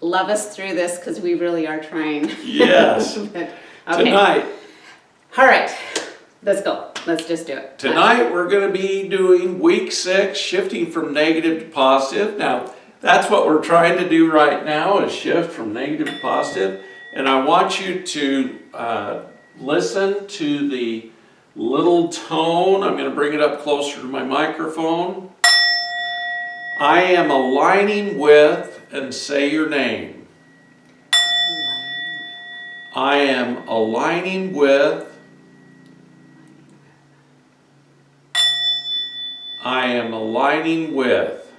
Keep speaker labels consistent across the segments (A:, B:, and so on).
A: love us through this because we really are trying.
B: Yes.
A: Okay.
B: Tonight,
A: All right, let's go. Let's just do it.
B: Tonight we're going to be doing week 6, shifting from negative to positive. Now, that's what we're trying to do right now, is shift from negative to positive. And I want you to listen to the little tone. I'm going to bring it up closer to my microphone. I am aligning with, and say your name. I am aligning with. I am aligning with.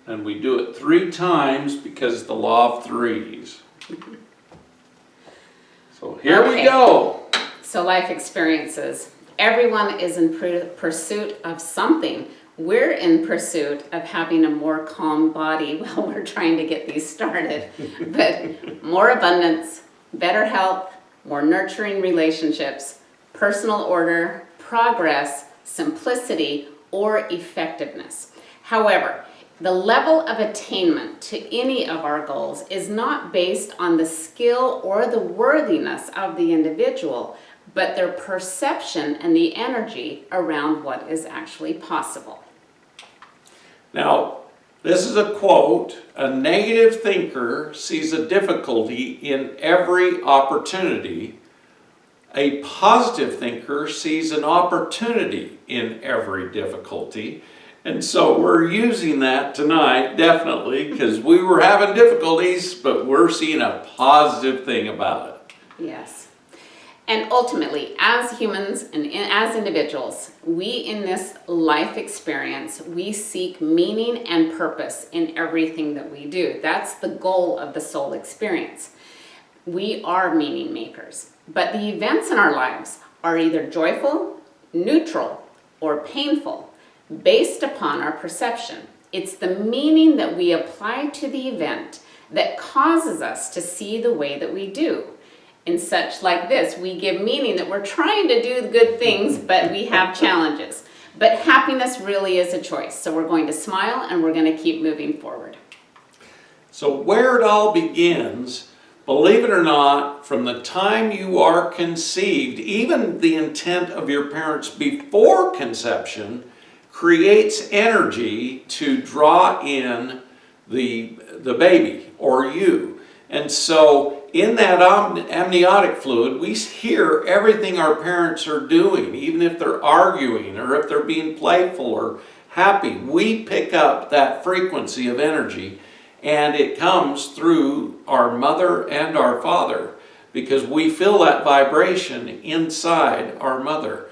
B: And we do it 3 times because it's the law of 3s. So here we go.
A: So life experiences. Everyone is in pursuit of something. We're in pursuit of having a more calm body while we're trying to get these started. But more abundance, better health, more nurturing relationships, personal order, progress, simplicity, or effectiveness. However, the level of attainment to any of our goals is not based on the skill or the worthiness of the individual, but their perception and the energy around what is actually possible.
B: Now, this is a quote. A negative thinker sees a difficulty in every opportunity. A positive thinker sees an opportunity in every difficulty. And so we're using that tonight, definitely, because we were having difficulties, but we're seeing a positive thing about it.
A: Yes. And ultimately, as humans and as individuals, we in this life experience, we seek meaning and purpose in everything that we do. That's the goal of the soul experience. We are meaning makers. But the events in our lives are either joyful, neutral, or painful, based upon our perception. It's the meaning that we apply to the event that causes us to see the way that we do. In such like this, we give meaning that we're trying to do good things, but we have challenges. But happiness really is a choice. So we're going to smile and we're going to keep moving forward.
B: So where it all begins, believe it or not, from the time you are conceived, even the intent of your parents before conception creates energy to draw in the baby or you. And so in that amniotic fluid, we hear everything our parents are doing, even if they're arguing or if they're being playful or happy. We pick up that frequency of energy, and it comes through our mother and our father because we feel that vibration inside our mother.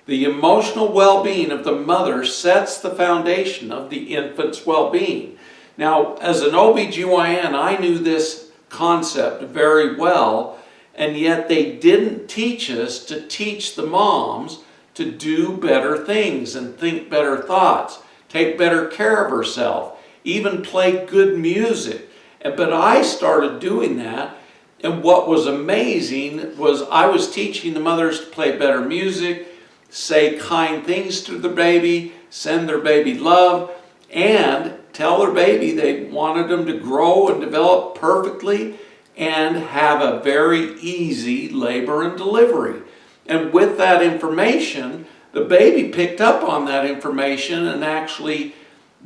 B: The emotional well-being of the mother sets the foundation of the infant's well-being. Now, as an OBGYN, I knew this concept very well, and yet they didn't teach us to teach the moms to do better things and think better thoughts, take better care of herself, even play good music. But I started doing that, and what was amazing was I was teaching the mothers to play better music, say kind things to the baby, send their baby love, and tell their baby they wanted them to grow and develop perfectly and have a very easy labor and delivery. And with that information, the baby picked up on that information and actually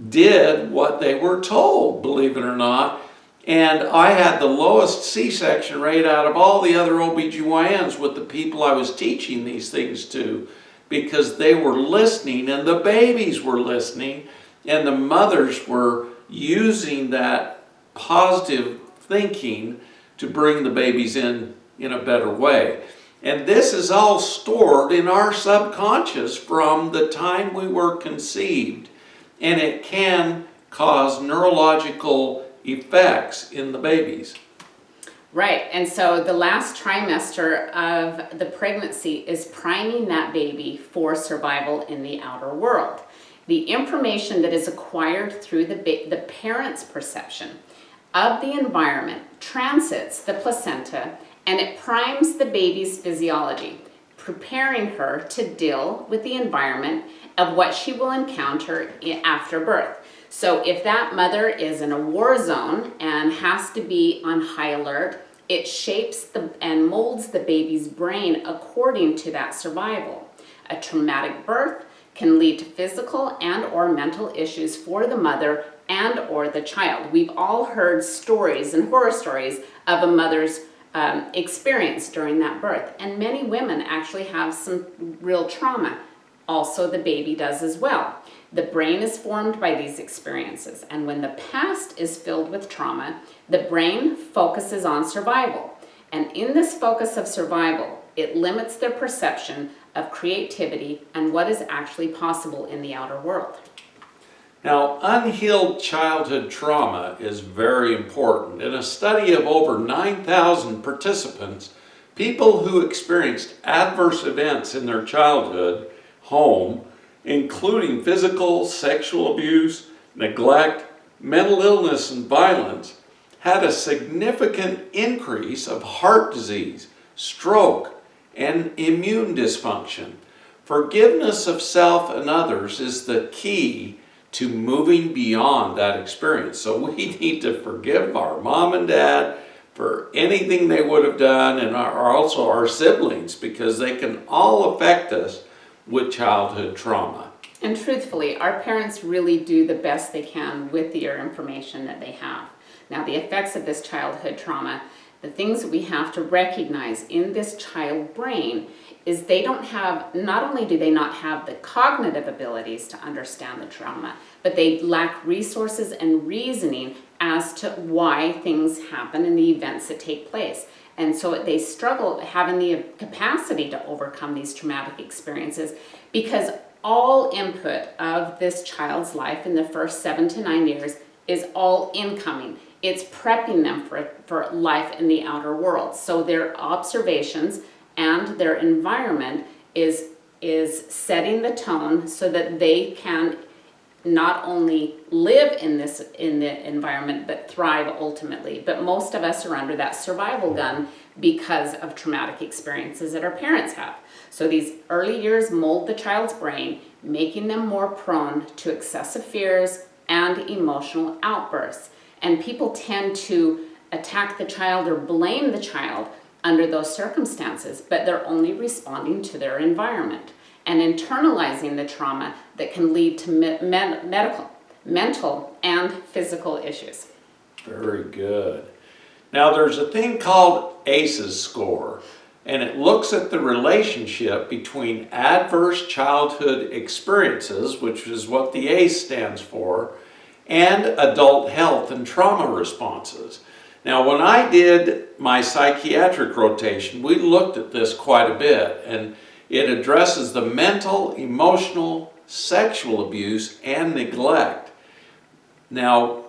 B: did what they were told, believe it or not. And I had the lowest C-section rate out of all the other OBGYNs with the people I was teaching these things to, because they were listening and the babies were listening and the mothers were using that positive thinking to bring the babies in a better way. And this is all stored in our subconscious from the time we were conceived, and it can cause neurological effects in the babies.
A: Right, and so the last trimester of the pregnancy is priming that baby for survival in the outer world. The information that is acquired through the parent's perception of the environment transits the placenta, and it primes the baby's physiology, preparing her to deal with the environment of what she will encounter after birth. So if that mother is in a war zone and has to be on high alert, it shapes and molds the baby's brain according to that survival. A traumatic birth can lead to physical and or mental issues for the mother and or the child. We've all heard stories and horror stories of a mother's experience during that birth, and many women actually have some real trauma. Also, the baby does as well. The brain is formed by these experiences, and when the past is filled with trauma, the brain focuses on survival. And in this focus of survival, it limits their perception of creativity and what is actually possible in the outer world.
B: Now, unhealed childhood trauma is very important. In a study of over 9,000 participants, people who experienced adverse events in their childhood home, including physical, sexual abuse, neglect, mental illness, and violence, had a significant increase of heart disease, stroke, and immune dysfunction. Forgiveness of self and others is the key to moving beyond that experience. So we need to forgive our mom and dad for anything they would have done, and also our siblings, because they can all affect us with childhood trauma.
A: And truthfully, our parents really do the best they can with the information that they have. Now, the effects of this childhood trauma, the things that we have to recognize in this child brain is they don't have, not only do they not have the cognitive abilities to understand the trauma, but they lack resources and reasoning as to why things happen and the events that take place. And so they struggle having the capacity to overcome these traumatic experiences, because all input of this child's life in the first 7 to 9 years is all incoming. It's prepping them for life in the outer world. So their observations and their environment is setting the tone so that they can not only live in the environment, but thrive ultimately. But most of us are under that survival gun because of traumatic experiences that our parents have. So these early years mold the child's brain, making them more prone to excessive fears and emotional outbursts. And people tend to attack the child or blame the child under those circumstances, but they're only responding to their environment and internalizing the trauma that can lead to mental and physical issues.
B: Very good. Now, there's a thing called ACEs score, and it looks at the relationship between adverse childhood experiences, which is what the ACE stands for, and adult health and trauma responses. Now, when I did my psychiatric rotation, we looked at this quite a bit, and it addresses the mental, emotional, sexual abuse, and neglect. Now,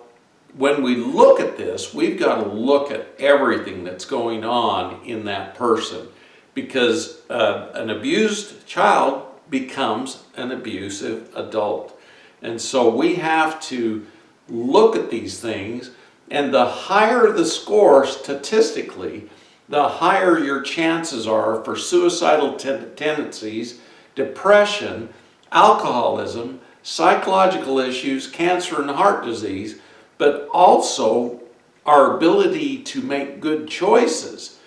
B: when we look at this, we've got to look at everything that's going on in that person, because an abused child becomes an abusive adult. And so we have to look at these things, and the higher the score statistically, the higher your chances are for suicidal tendencies, depression, alcoholism, psychological issues, cancer and heart disease, but also our ability to make good choices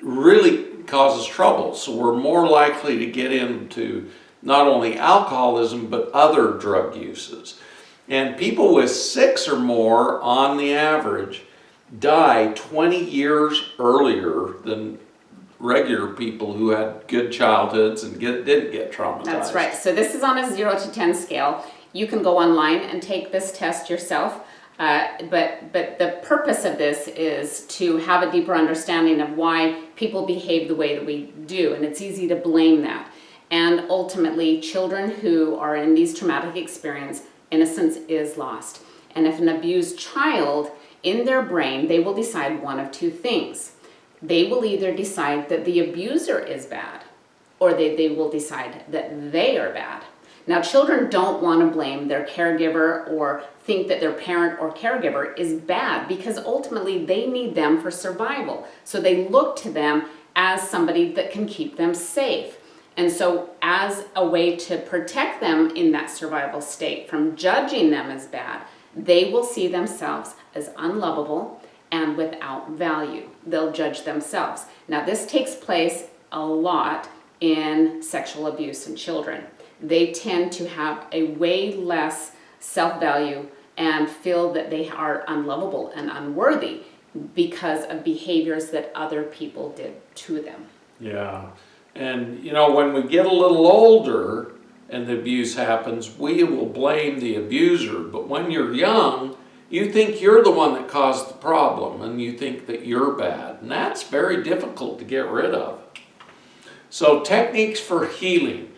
B: really causes trouble. So we're more likely to get into not only alcoholism, but other drug uses. And people with 6 or more, on the average, die 20 years earlier than regular people who had good childhoods and didn't get traumatized.
A: That's right. So this is on a 0 to 10 scale. You can go online and take this test yourself. But the purpose of this is to have a deeper understanding of why people behave the way that we do, and it's easy to blame that. And ultimately, children who are in these traumatic experiences, innocence is lost. And if an abused child, in their brain, they will decide one of two things. They will either decide that the abuser is bad, or they will decide that they are bad. Now, children don't want to blame their caregiver or think that their parent or caregiver is bad, because ultimately they need them for survival. So they look to them as somebody that can keep them safe. And so as a way to protect them in that survival state from judging them as bad, they will see themselves as unlovable and without value. They'll judge themselves. Now, this takes place a lot in sexual abuse in children. They tend to have a way less self-value and feel that they are unlovable and unworthy because of behaviors that other people did to them.
B: Yeah. And, you know, when we get a little older and the abuse happens, we will blame the abuser. But when you're young, you think you're the one that caused the problem and you think that you're bad. And that's very difficult to get rid of. So, techniques for healing.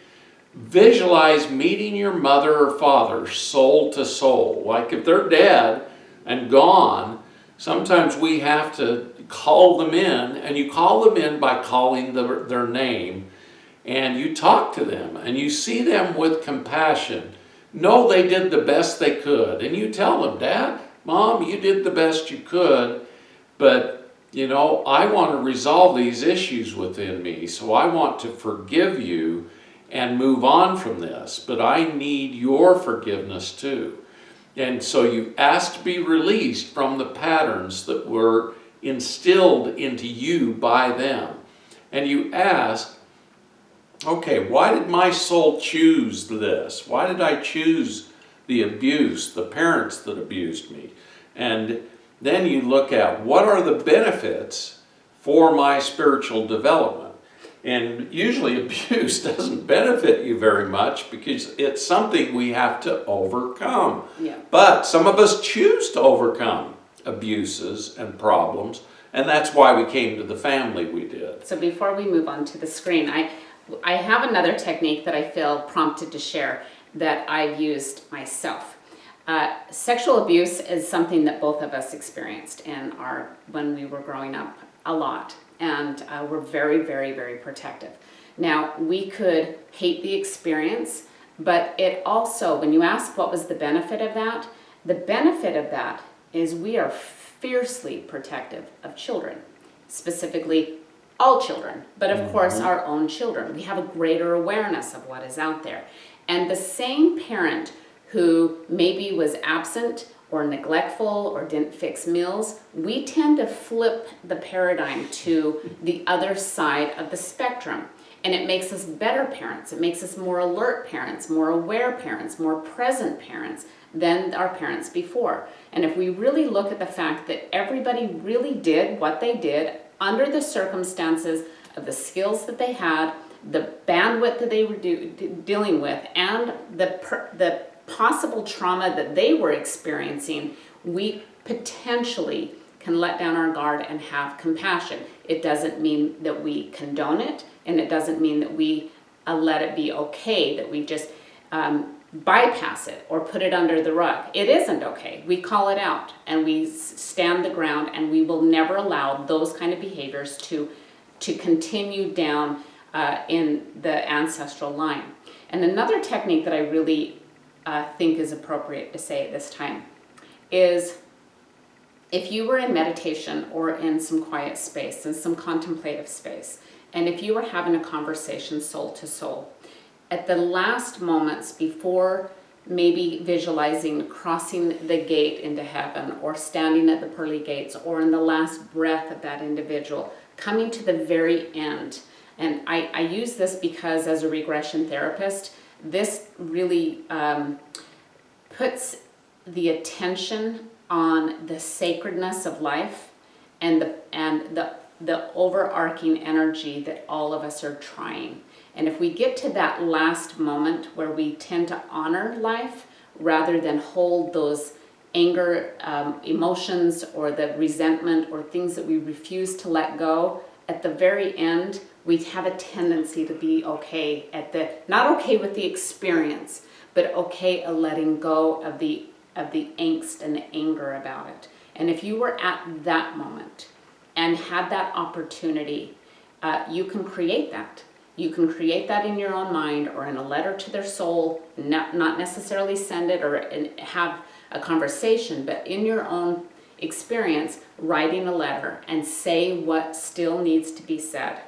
B: Visualize meeting your mother or father soul to soul. Like if they're dead and gone, sometimes we have to call them in, and you call them in by calling their name, and you talk to them, and you see them with compassion. Know they did the best they could, and you tell them, Dad, Mom, you did the best you could, but, you know, I want to resolve these issues within me, so I want to forgive you and move on from this, but I need your forgiveness too. And so you ask to be released from the patterns that were instilled into you by them. And you ask, okay, why did my soul choose this? Why did I choose the abuse, the parents that abused me? And then you look at what are the benefits for my spiritual development. And usually abuse doesn't benefit you very much because it's something we have to overcome.
A: Yeah.
B: But some of us choose to overcome abuses and problems, and that's why we came to the family we did.
A: So before we move on to the screen, I have another technique that I feel prompted to share that I've used myself. Sexual abuse is something that both of us experienced when we were growing up a lot. And we're very, very, very protective. Now, we could hate the experience, but it also, when you ask what was the benefit of that, the benefit of that is we are fiercely protective of children, specifically all children, but of course our own children. We have a greater awareness of what is out there. And the same parent who maybe was absent or neglectful or didn't fix meals, we tend to flip the paradigm to the other side of the spectrum. And it makes us better parents. It makes us more alert parents, more aware parents, more present parents than our parents before. And if we really look at the fact that everybody really did what they did under the circumstances of the skills that they had, the bandwidth that they were dealing with, and the possible trauma that they were experiencing, we potentially can let down our guard and have compassion. It doesn't mean that we condone it, and it doesn't mean that we let it be okay, that we just bypass it or put it under the rug. It isn't okay. We call it out and we stand the ground, and we will never allow those kind of behaviors to continue down in the ancestral line. And another technique that I really think is appropriate to say at this time is, if you were in meditation or in some quiet space, in some contemplative space, and if you were having a conversation soul to soul, at the last moments before maybe visualizing crossing the gate into heaven or standing at the pearly gates, or in the last breath of that individual, coming to the very end. And I use this because as a regression therapist, this really puts the attention on the sacredness of life and the overarching energy that all of us are trying. And if we get to that last moment where we tend to honor life rather than hold those anger, emotions, or the resentment, or things that we refuse to let go, at the very end, we have a tendency to be okay not okay with the experience, but okay at letting go of the angst and the anger about it. And if you were at that moment and had that opportunity, you can create that. You can create that in your own mind or in a letter to their soul, not necessarily send it or have a conversation, but in your own experience, writing a letter and say what still needs to be said,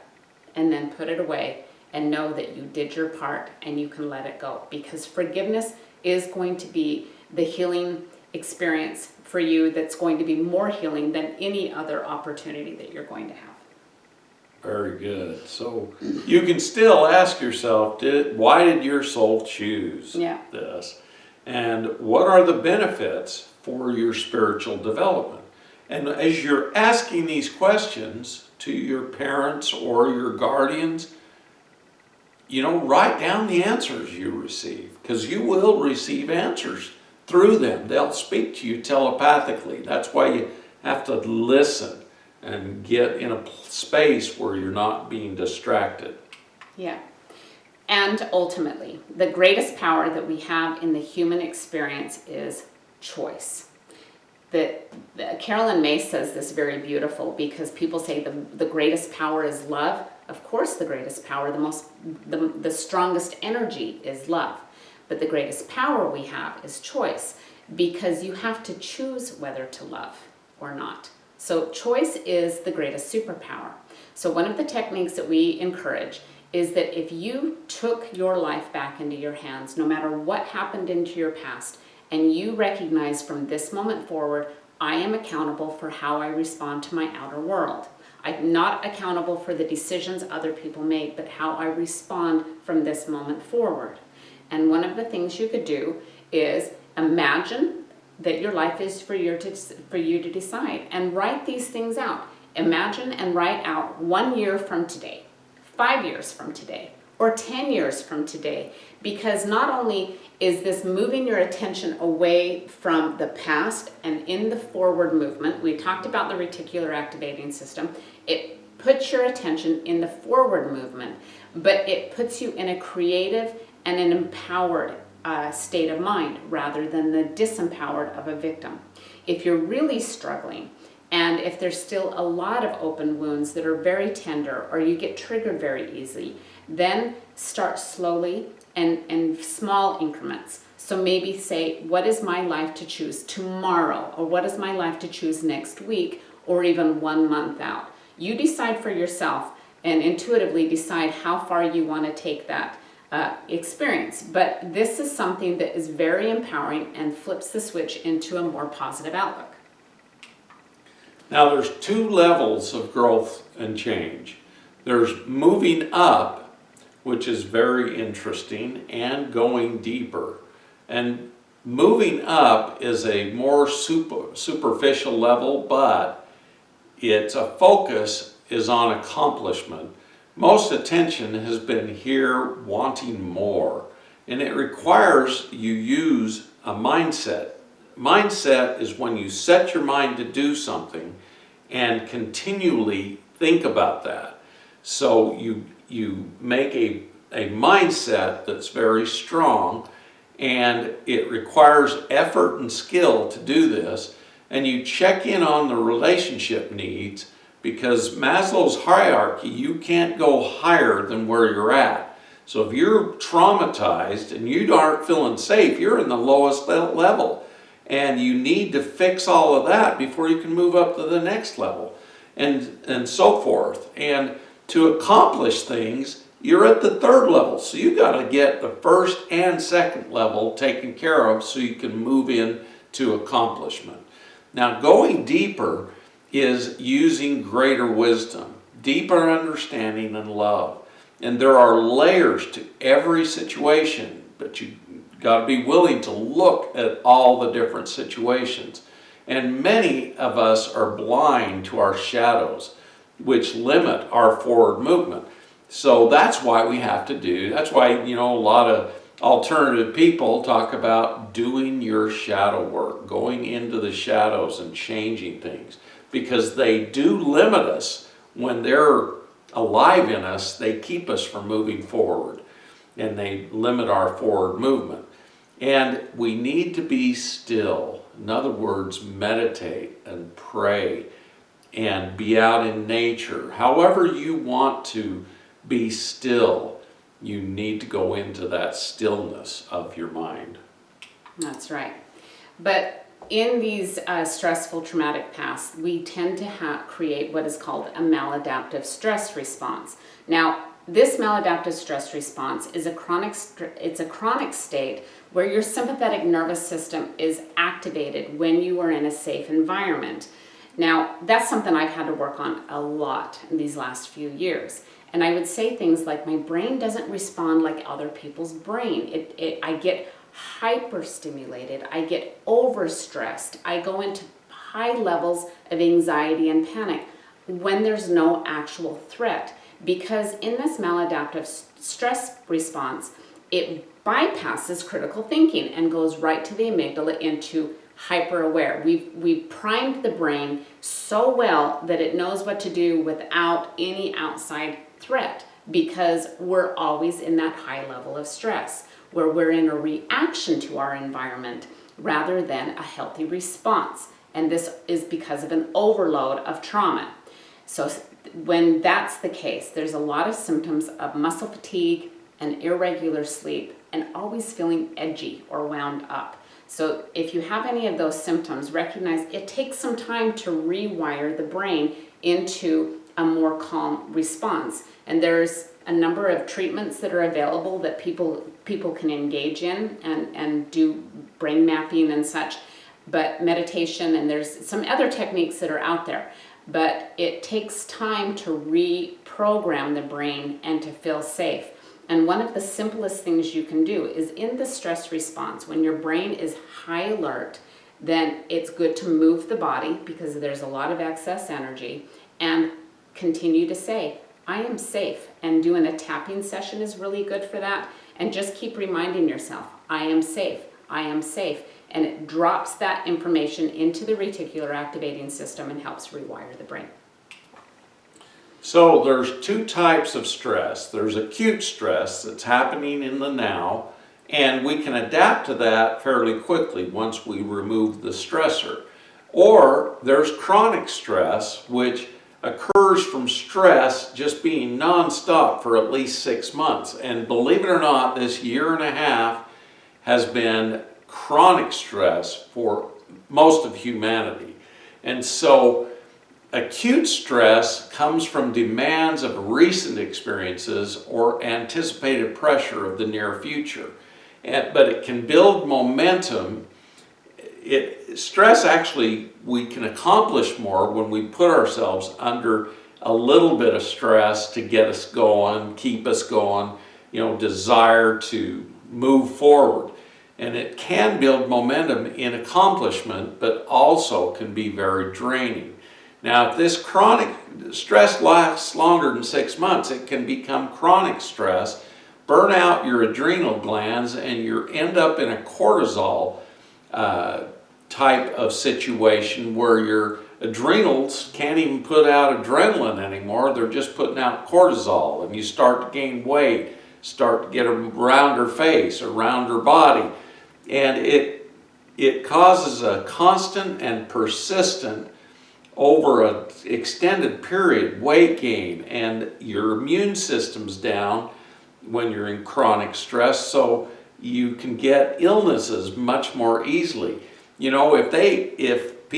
A: and then put it away and know that you did your part and you can let it go, because forgiveness is going to be the healing experience for you that's going to be more healing than any other opportunity that you're going to have.
B: Very good. So you can still ask yourself, why did your soul choose this? And what are the benefits for your spiritual development? And as you're asking these questions to your parents or your guardians, write down the answers you receive, because you will receive answers through them. They'll speak to you telepathically. That's why you have to listen and get in a space where you're not being distracted.
A: Yeah. And ultimately, the greatest power that we have in the human experience is choice. Carolyn May says this very beautiful, because people say the greatest power is love. Of course, the greatest power, the strongest energy is love. But the greatest power we have is choice, because you have to choose whether to love or not. So choice is the greatest superpower. So one of the techniques that we encourage is that if you took your life back into your hands, no matter what happened into your past, and you recognize from this moment forward, I am accountable for how I respond to my outer world. I'm not accountable for the decisions other people make, but how I respond from this moment forward. And one of the things you could do is imagine that your life is for you to decide, and write these things out. Imagine and write out 1 year from today, 5 years from today, or 10 years from today, because not only is this moving your attention away from the past and in the forward movement, we talked about the reticular activating system, it puts your attention in the forward movement, but it puts you in a creative and an empowered state of mind, rather than the disempowered of a victim. If you're really struggling, and if there's still a lot of open wounds that are very tender, or you get triggered very easily, then start slowly and small increments. So maybe say, what is my life to choose tomorrow? Or what is my life to choose next week? Or even 1 month out. You decide for yourself and intuitively decide how far you want to take that experience. But this is something that is very empowering and flips the switch into a more positive outlook.
B: Now there's 2 levels of growth and change. There's moving up, which is very interesting, and going deeper. And moving up is a more superficial level, but its focus is on accomplishment. Most attention has been here wanting more, and it requires you use a mindset. Mindset is when you set your mind to do something and continually think about that. So you make a mindset that's very strong, and it requires effort and skill to do this, and you check in on the relationship needs, because Maslow's hierarchy, you can't go higher than where you're at. So if you're traumatized and you aren't feeling safe, you're in the lowest level. And you need to fix all of that before you can move up to the next level, and so forth. And to accomplish things, you're at the 3rd level. So you got to get the 1st and 2nd level taken care of so you can move in to accomplishment. Now, going deeper is using greater wisdom, deeper understanding and love. And there are layers to every situation, but you got to be willing to look at all the different situations. And many of us are blind to our shadows, which limit our forward movement. So that's why that's why, a lot of alternative people talk about doing your shadow work, going into the shadows and changing things, because they do limit us. When they're alive in us, they keep us from moving forward, and they limit our forward movement. And we need to be still. In other words, meditate and pray and be out in nature. However you want to be still, you need to go into that stillness of your mind.
A: That's right. But in these stressful traumatic pasts, we tend to create what is called a maladaptive stress response. Now, this maladaptive stress response is it's a chronic state where your sympathetic nervous system is activated when you are in a safe environment. Now, that's something I've had to work on a lot in these last few years. And I would say things like, my brain doesn't respond like other people's brain. I get hyperstimulated, I get overstressed, I go into high levels of anxiety and panic when there's no actual threat. Because in this maladaptive stress response, it bypasses critical thinking and goes right to the amygdala into hyper aware. We've primed the brain so well that it knows what to do without any outside threat, because we're always in that high level of stress where we're in a reaction to our environment rather than a healthy response. And this is because of an overload of trauma. So when that's the case, there's a lot of symptoms of muscle fatigue and irregular sleep and always feeling edgy or wound up. So if you have any of those symptoms, recognize it takes some time to rewire the brain into a more calm response. And there's a number of treatments that are available that people can engage in and do brain mapping and such, but meditation, and there's some other techniques that are out there. But it takes time to reprogram the brain and to feel safe. And one of the simplest things you can do is in the stress response, when your brain is high alert, then it's good to move the body because there's a lot of excess energy, and continue to say, I am safe. And doing a tapping session is really good for that. And just keep reminding yourself, I am safe, I am safe. And it drops that information into the reticular activating system and helps rewire the brain.
B: So there's two types of stress. There's acute stress that's happening in the now, and we can adapt to that fairly quickly once we remove the stressor. Or there's chronic stress, which occurs from stress just being nonstop for at least 6 months. And believe it or not, this year and a half has been chronic stress for most of humanity. And so acute stress comes from demands of recent experiences or anticipated pressure of the near future. But it can build momentum. Stress actually, we can accomplish more when we put ourselves under a little bit of stress to get us going, keep us going, desire to move forward. And it can build momentum in accomplishment, but also can be very draining. Now, if this chronic stress lasts longer than 6 months, it can become chronic stress, burn out your adrenal glands, and you end up in a cortisol type of situation where your adrenals can't even put out adrenaline anymore. They're just putting out cortisol, and you start to gain weight, start to get a rounder face, a rounder body. And it causes a constant and persistent, over an extended period, weight gain, and your immune system's down when you're in chronic stress, so you can get illnesses much more easily. If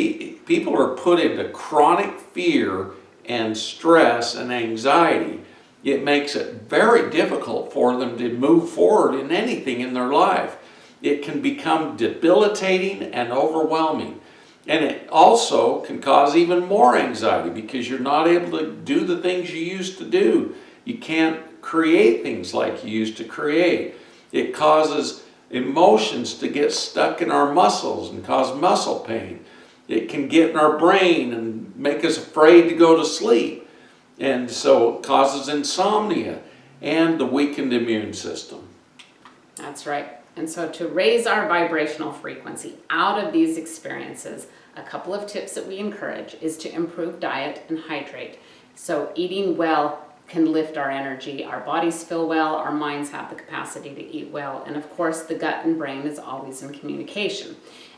B: people are put into chronic fear and stress and anxiety, it makes it very difficult for them to move forward in anything in their life. It can become debilitating and overwhelming. And it also can cause even more anxiety because you're not able to do the things you used to do. You can't create things like you used to create. It causes emotions to get stuck in our muscles and cause muscle pain. It can get in our brain and make us afraid to go to sleep. And so it causes insomnia and the weakened immune system.
A: That's right. And so to raise our vibrational frequency out of these experiences, a couple of tips that we encourage is to improve diet and hydrate. So eating well can lift our energy, our bodies feel well, our minds have the capacity to eat well, and of course the gut and brain is always in communication.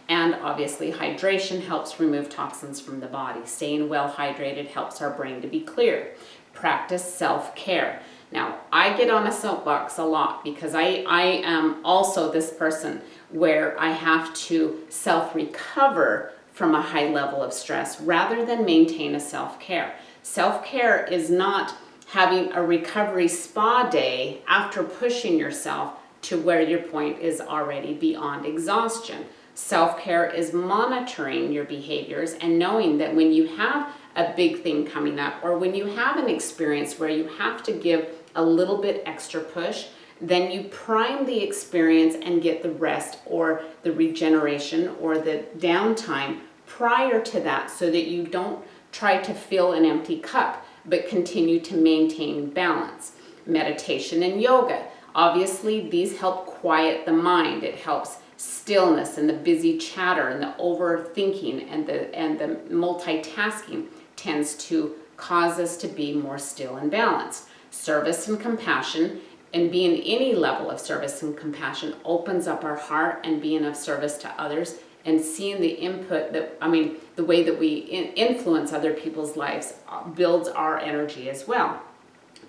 A: And obviously hydration helps remove toxins from the body. Staying well hydrated helps our brain to be clear. Practice self-care. Now, I get on a soapbox a lot because I am also this person where I have to self-recover from a high level of stress rather than maintain a self-care. Self-care is not having a recovery spa day after pushing yourself to where your point is already beyond exhaustion. Self-care is monitoring your behaviors and knowing that when you have a big thing coming up, or when you have an experience where you have to give a little bit extra push, then you prime the experience and get the rest or the regeneration or the downtime prior to that, so that you don't try to fill an empty cup but continue to maintain balance. Meditation and yoga, obviously these help quiet the mind. It helps stillness and the busy chatter and the overthinking and the multitasking tends to cause us to be more still and balanced. Service and compassion, and being any level of service and compassion, opens up our heart, and being of service to others and seeing the input that, the way that we influence other people's lives builds our energy as well.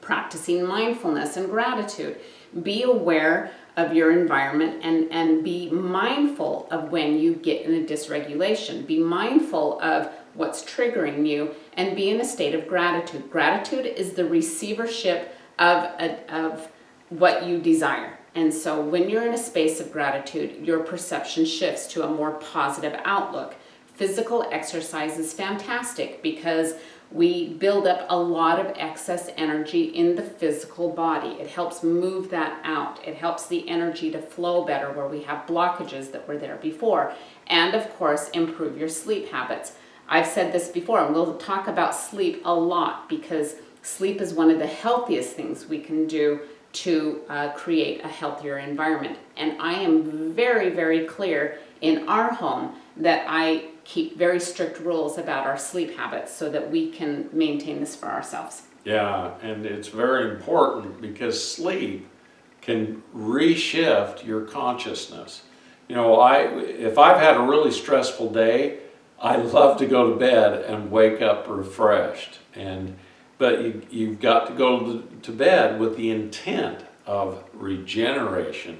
A: Practicing mindfulness and gratitude. Be aware of your environment and be mindful of when you get in a dysregulation. Be mindful of what's triggering you and be in a state of gratitude. Gratitude is the receivership of what you desire. And so when you're in a space of gratitude, your perception shifts to a more positive outlook. Physical exercise is fantastic because we build up a lot of excess energy in the physical body. It helps move that out. It helps the energy to flow better where we have blockages that were there before. And of course, improve your sleep habits. I've said this before, and we'll talk about sleep a lot because sleep is one of the healthiest things we can do to create a healthier environment. And I am very, very clear in our home that I keep very strict rules about our sleep habits so that we can maintain this for ourselves.
B: Yeah, and it's very important because sleep can reshift your consciousness. If I've had a really stressful day, I love to go to bed and wake up refreshed. But you've got to go to bed with the intent of regeneration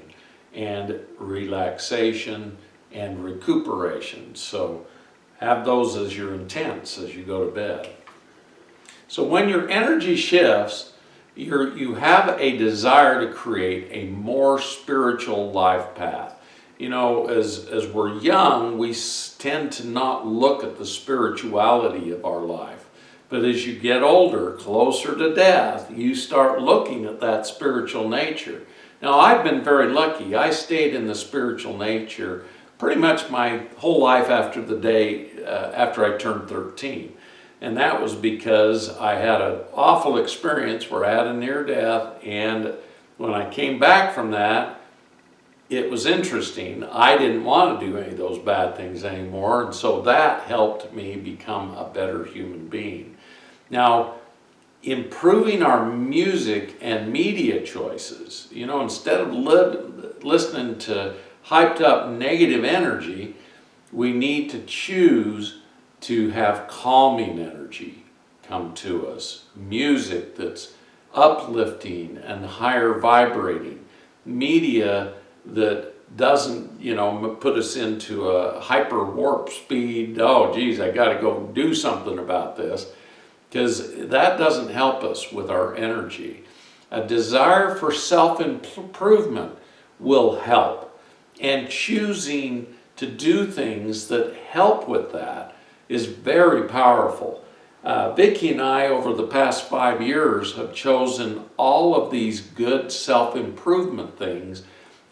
B: and relaxation and recuperation. So have those as your intents as you go to bed. So when your energy shifts, you have a desire to create a more spiritual life path. As we're young, we tend to not look at the spirituality of our life. But as you get older, closer to death, you start looking at that spiritual nature. Now, I've been very lucky. I stayed in the spiritual nature pretty much my whole life after the day after I turned 13. And that was because I had an awful experience where I had a near death. And when I came back from that, it was interesting. I didn't want to do any of those bad things anymore. And so that helped me become a better human being. Now, improving our music and media choices, instead of listening to hyped up negative energy, we need to choose to have calming energy come to us. Music that's uplifting and higher vibrating. Media that doesn't, put us into a hyper warp speed. Oh, geez, I got to go do something about this. Because that doesn't help us with our energy. A desire for self-improvement will help. And choosing to do things that help with that is very powerful. Vicki and I, over the past 5 years, have chosen all of these good self-improvement things,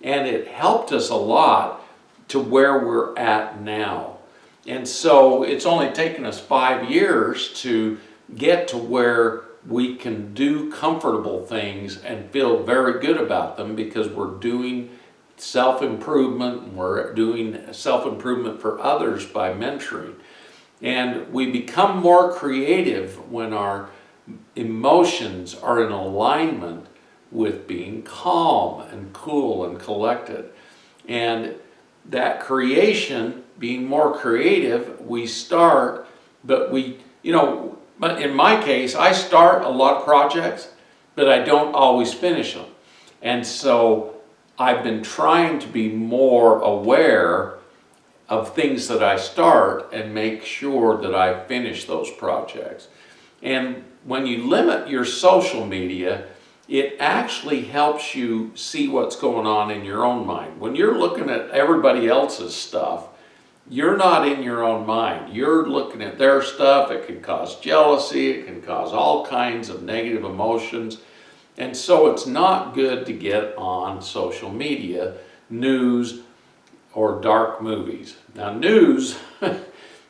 B: and it helped us a lot to where we're at now. And so it's only taken us 5 years to get to where we can do comfortable things and feel very good about them because we're doing self-improvement and we're doing self-improvement for others by mentoring. And we become more creative when our emotions are in alignment with being calm and cool and collected. And that creation, being more creative, we start, but but in my case, I start a lot of projects, but I don't always finish them. And so I've been trying to be more aware of things that I start and make sure that I finish those projects. And when you limit your social media, it actually helps you see what's going on in your own mind. When you're looking at everybody else's stuff, you're not in your own mind. You're looking at their stuff. It can cause jealousy. It can cause all kinds of negative emotions. And so it's not good to get on social media, news, or dark movies. Now, news,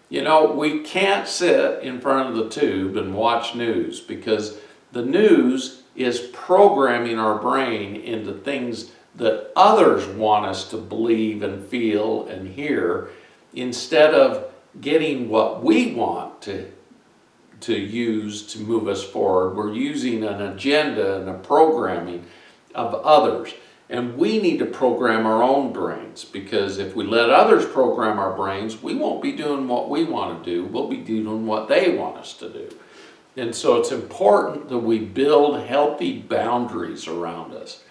B: you know, we can't sit in front of the tube and watch news because the news is programming our brain into things that others want us to believe and feel and hear, instead of getting what we want to use to move us forward. We're using an agenda and a programming of others. And we need to program our own brains, because if we let others program our brains, we won't be doing what we want to do. We'll be doing what they want us to do. And so it's important that we build healthy boundaries around us,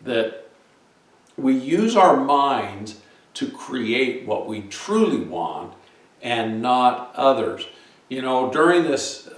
B: that we use our minds to create what we truly want and not others. You know, during this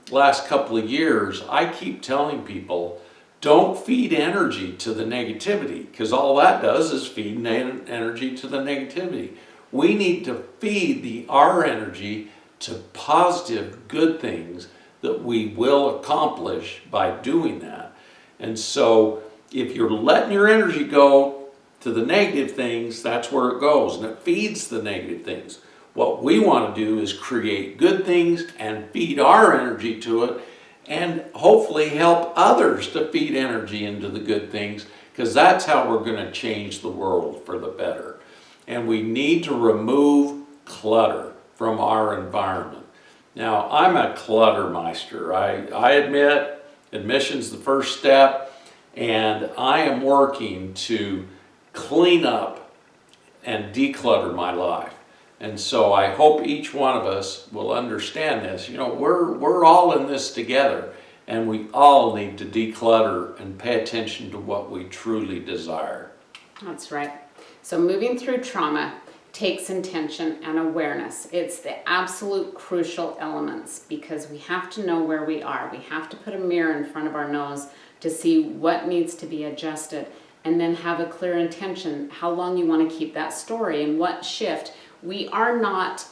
B: last couple of years, I keep telling people, don't feed energy to the negativity, because all that does is feed energy to the negativity. We need to feed our energy to positive, good things that we will accomplish by doing that. And so if you're letting your energy go to the negative things, that's where it goes, and it feeds the negative things. What we want to do is create good things and feed our energy to it, and hopefully help others to feed energy into the good things, because that's how we're going to change the world for the better. And we need to remove clutter from our environment. Now, I'm a cluttermeister. I admit, admission's the first step, and I am working to clean up and declutter my life. And so I hope each one of us will understand this. You know, we're all in this together, and we all need to declutter and pay attention to what we truly desire.
A: That's right. So moving through trauma takes intention and awareness. It's the absolute crucial elements, because we have to know where we are. We have to put a mirror in front of our nose to see what needs to be adjusted, and then have a clear intention, how long you want to keep that story and what shift. We are not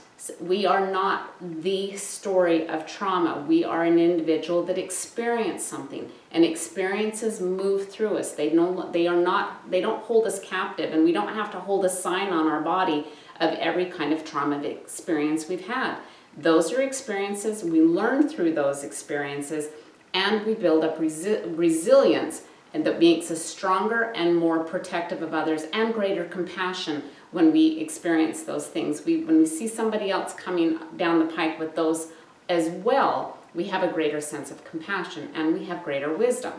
A: the story of trauma. We are an individual that experienced something, and experiences move through us. They don't hold us captive, and we don't have to hold a sign on our body of every kind of trauma experience we've had. Those are experiences. We learn through those experiences, and we build up resilience, and that makes us stronger and more protective of others, and greater compassion when we experience those things. When we see somebody else coming down the pike with those as well, we have a greater sense of compassion, and we have greater wisdom.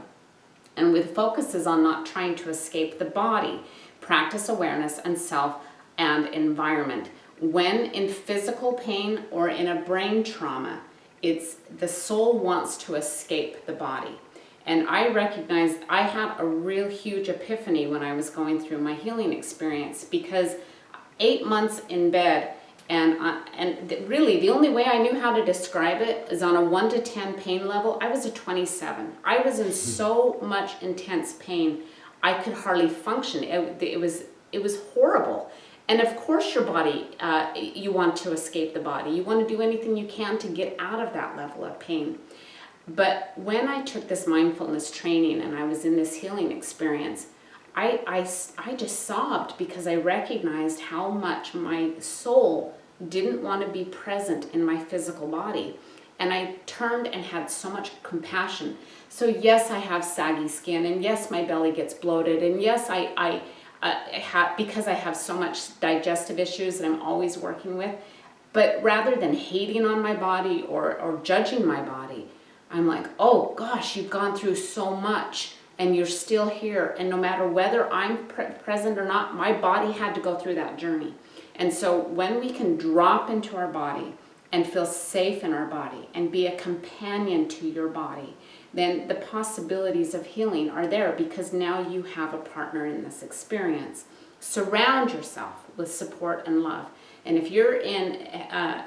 A: And with focuses on not trying to escape the body, practice awareness and self and environment. When in physical pain or in a brain trauma, it's the soul wants to escape the body. And I recognized I had a real huge epiphany when I was going through my healing experience, because 8 months in bed, and really the only way I knew how to describe it is on a 1 to 10 pain level, I was a 27. I was in so much intense pain, I could hardly function. It was horrible. And of course your body, you want to escape the body. You want to do anything you can to get out of that level of pain. But when I took this mindfulness training and I was in this healing experience, I just sobbed, because I recognized how much my soul didn't want to be present in my physical body. And I turned and had so much compassion. So yes, I have saggy skin, and yes, my belly gets bloated, and yes, because I have so much digestive issues that I'm always working with. But rather than hating on my body or judging my body, I'm like, oh gosh, you've gone through so much and you're still here. And no matter whether I'm present or not, my body had to go through that journey. And so when we can drop into our body and feel safe in our body and be a companion to your body, then the possibilities of healing are there, because now you have a partner in this experience. Surround yourself with support and love. And if you're in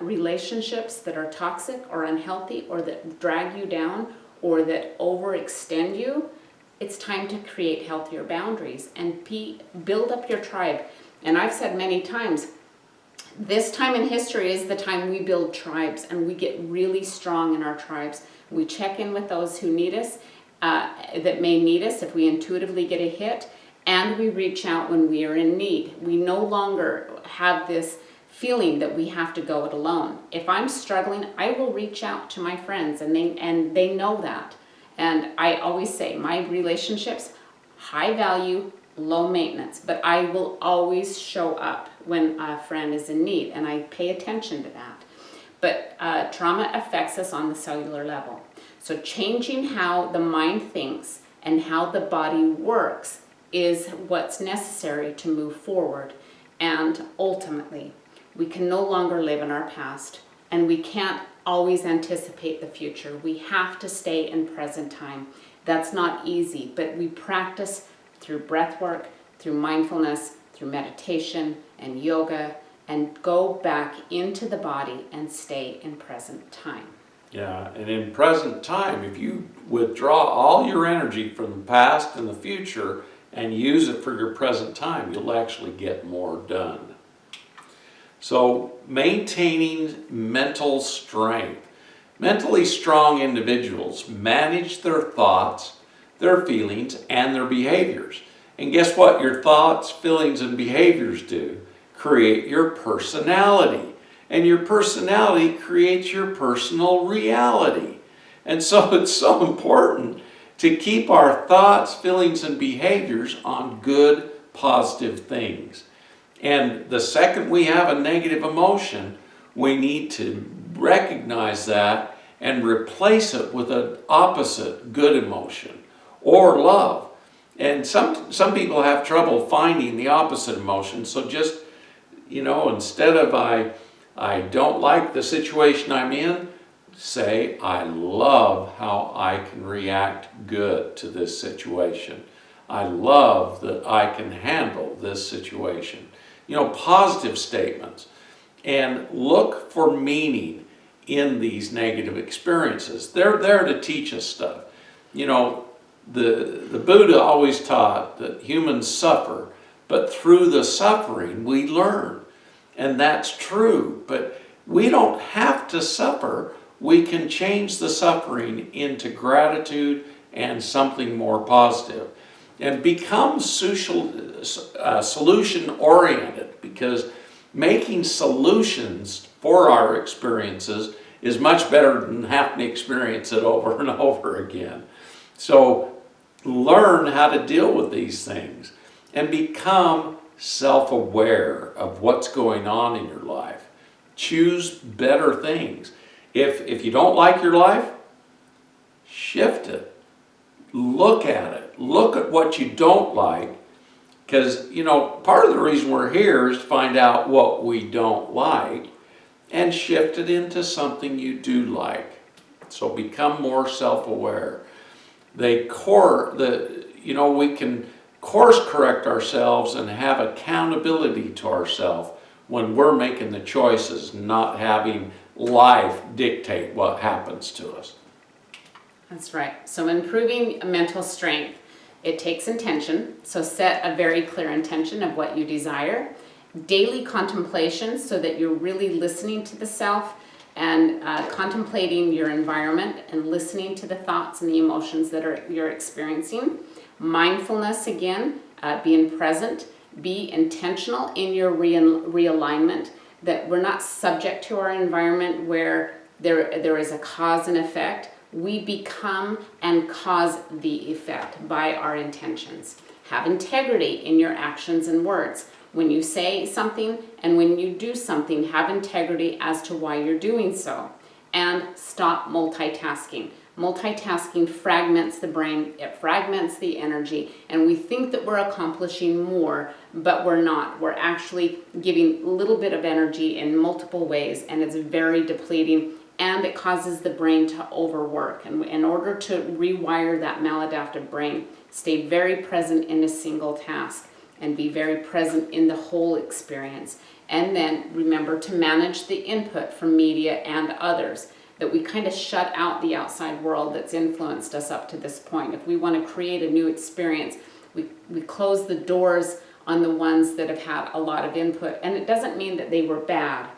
A: relationships that are toxic or unhealthy or that drag you down or that overextend you, it's time to create healthier boundaries and build up your tribe. And I've said many times, this time in history is the time we build tribes and we get really strong in our tribes. We check in with those who need us, that may need us if we intuitively get a hit, and we reach out when we are in need. We no longer have this feeling that we have to go it alone. If I'm struggling, I will reach out to my friends, and they know that. And I always say my relationships, high value, low maintenance, but I will always show up when a friend is in need, and I pay attention to that. But trauma affects us on the cellular level. So changing how the mind thinks and how the body works is what's necessary to move forward. And ultimately, we can no longer live in our past, and we can't always anticipate the future. We have to stay in present time. That's not easy, but we practice through breath work, through mindfulness, through meditation and yoga, and go back into the body and stay in present time.
B: Yeah, and in present time, if you withdraw all your energy from the past and the future and use it for your present time, you'll actually get more done. So, maintaining mental strength. Mentally strong individuals manage their thoughts, their feelings, and their behaviors. And guess what? Your thoughts, feelings, and behaviors do? Create your personality. And your personality creates your personal reality. And so it's so important to keep our thoughts, feelings, and behaviors on good, positive things. And the second we have a negative emotion, we need to recognize that and replace it with an opposite good emotion or love. And some people have trouble finding the opposite emotion. So just, instead of I don't like the situation I'm in, say, I love how I can react good to this situation. I love that I can handle this situation. Positive statements. And look for meaning in these negative experiences. They're there to teach us stuff. The Buddha always taught that humans suffer, but through the suffering we learn. And that's true, but we don't have to suffer. We can change the suffering into gratitude and something more positive. And become solution-oriented, because making solutions for our experiences is much better than having to experience it over and over again. So learn how to deal with these things and become self-aware of what's going on in your life. Choose better things. If you don't like your life, shift it. Look at it. Look at what you don't like. Because, part of the reason we're here is to find out what we don't like and shift it into something you do like. So become more self-aware. We can course correct ourselves and have accountability to ourselves when we're making the choices, not having life dictate what happens to us.
A: That's right. So improving mental strength, it takes intention. So set a very clear intention of what you desire. Daily contemplation, so that you're really listening to the self and contemplating your environment and listening to the thoughts and the emotions that you're experiencing. Mindfulness, again, being present. Be intentional in your realignment, that we're not subject to our environment where there is a cause and effect. We become and cause the effect by our intentions. Have integrity in your actions and words. When you say something and when you do something, have integrity as to why you're doing so. And stop multitasking. Multitasking fragments the brain, it fragments the energy, and we think that we're accomplishing more, but we're not. We're actually giving a little bit of energy in multiple ways, and it's very depleting, and it causes the brain to overwork. And in order to rewire that maladaptive brain, stay very present in a single task and be very present in the whole experience. And then remember to manage the input from media and others, that we kind of shut out the outside world that's influenced us up to this point. If we want to create a new experience, we close the doors on the ones that have had a lot of input. And it doesn't mean that they were bad,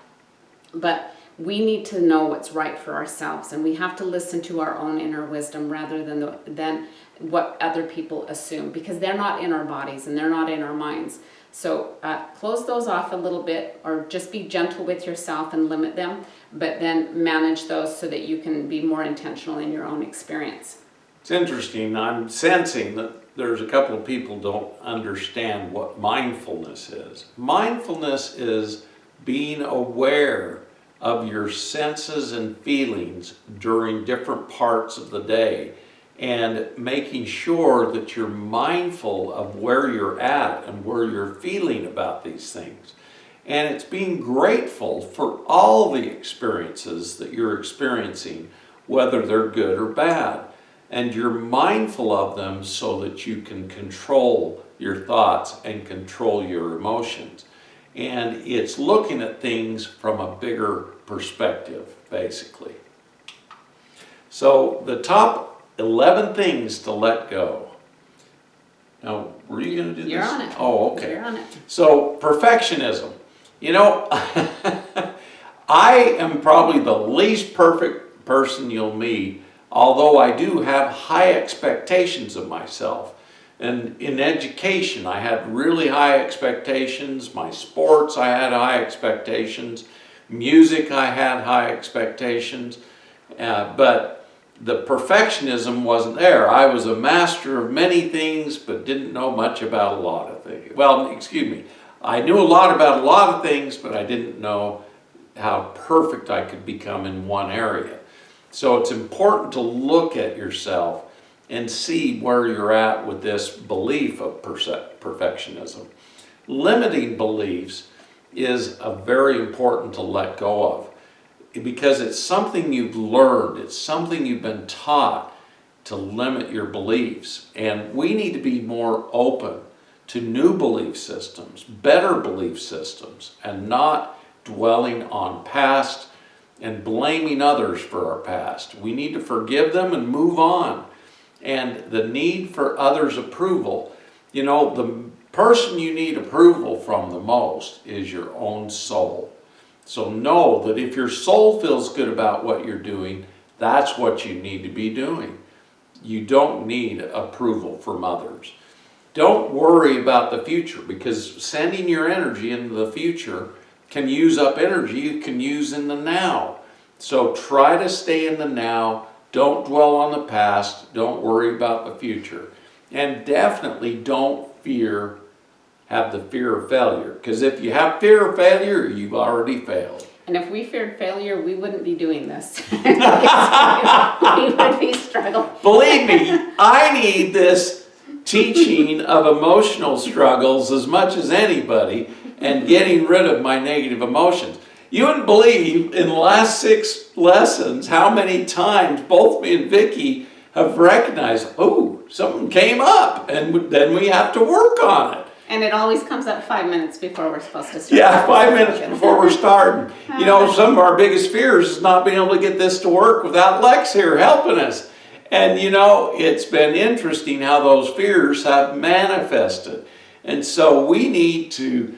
A: but we need to know what's right for ourselves, and we have to listen to our own inner wisdom rather than what other people assume, because they're not in our bodies and they're not in our minds. So close those off a little bit, or just be gentle with yourself and limit them, but then manage those so that you can be more intentional in your own experience.
B: It's interesting. I'm sensing that there's a couple of people don't understand what mindfulness is. Mindfulness is being aware of your senses and feelings during different parts of the day, and making sure that you're mindful of where you're at and where you're feeling about these things. And it's being grateful for all the experiences that you're experiencing, whether they're good or bad. And you're mindful of them so that you can control your thoughts and control your emotions. And it's looking at things from a bigger perspective, basically. So the top 11 things to let go. Now, were you going to do this?
A: You're on it.
B: Oh, okay.
A: You're on it.
B: So, perfectionism. You know, I am probably the least perfect person you'll meet, although I do have high expectations of myself. And in education, I had really high expectations. My sports, I had high expectations. Music, I had high expectations. But the perfectionism wasn't there. I was a master of many things, but didn't know much about a lot of things. Well, excuse me. I knew a lot about a lot of things, but I didn't know how perfect I could become in one area. So it's important to look at yourself and see where you're at with this belief of perfectionism. Limiting beliefs is very important to let go of, because it's something you've learned, it's something you've been taught to limit your beliefs. And we need to be more open to new belief systems, better belief systems, and not dwelling on past and blaming others for our past. We need to forgive them and move on. And the need for others' approval, you know, the person you need approval from the most is your own soul. So know that if your soul feels good about what you're doing, that's what you need to be doing. You don't need approval from others. Don't worry about the future, because sending your energy into the future can use up energy you can use in the now. So try to stay in the now. Don't dwell on the past. Don't worry about the future. And definitely don't have the fear of failure, because if you have fear of failure, you've already failed.
A: And if we feared failure, we wouldn't be doing this. We would be struggling.
B: Believe me, I need this teaching of emotional struggles as much as anybody, and getting rid of my negative emotions. You wouldn't believe in the last 6 lessons how many times both me and Vicki have recognized, oh, something came up, and then we have to work on it.
A: And it always comes up 5 minutes before we're supposed to start.
B: Yeah, 5 minutes before we're starting. You know, some of our biggest fears is not being able to get this to work without Lex here helping us. And you know, it's been interesting how those fears have manifested. And so we need to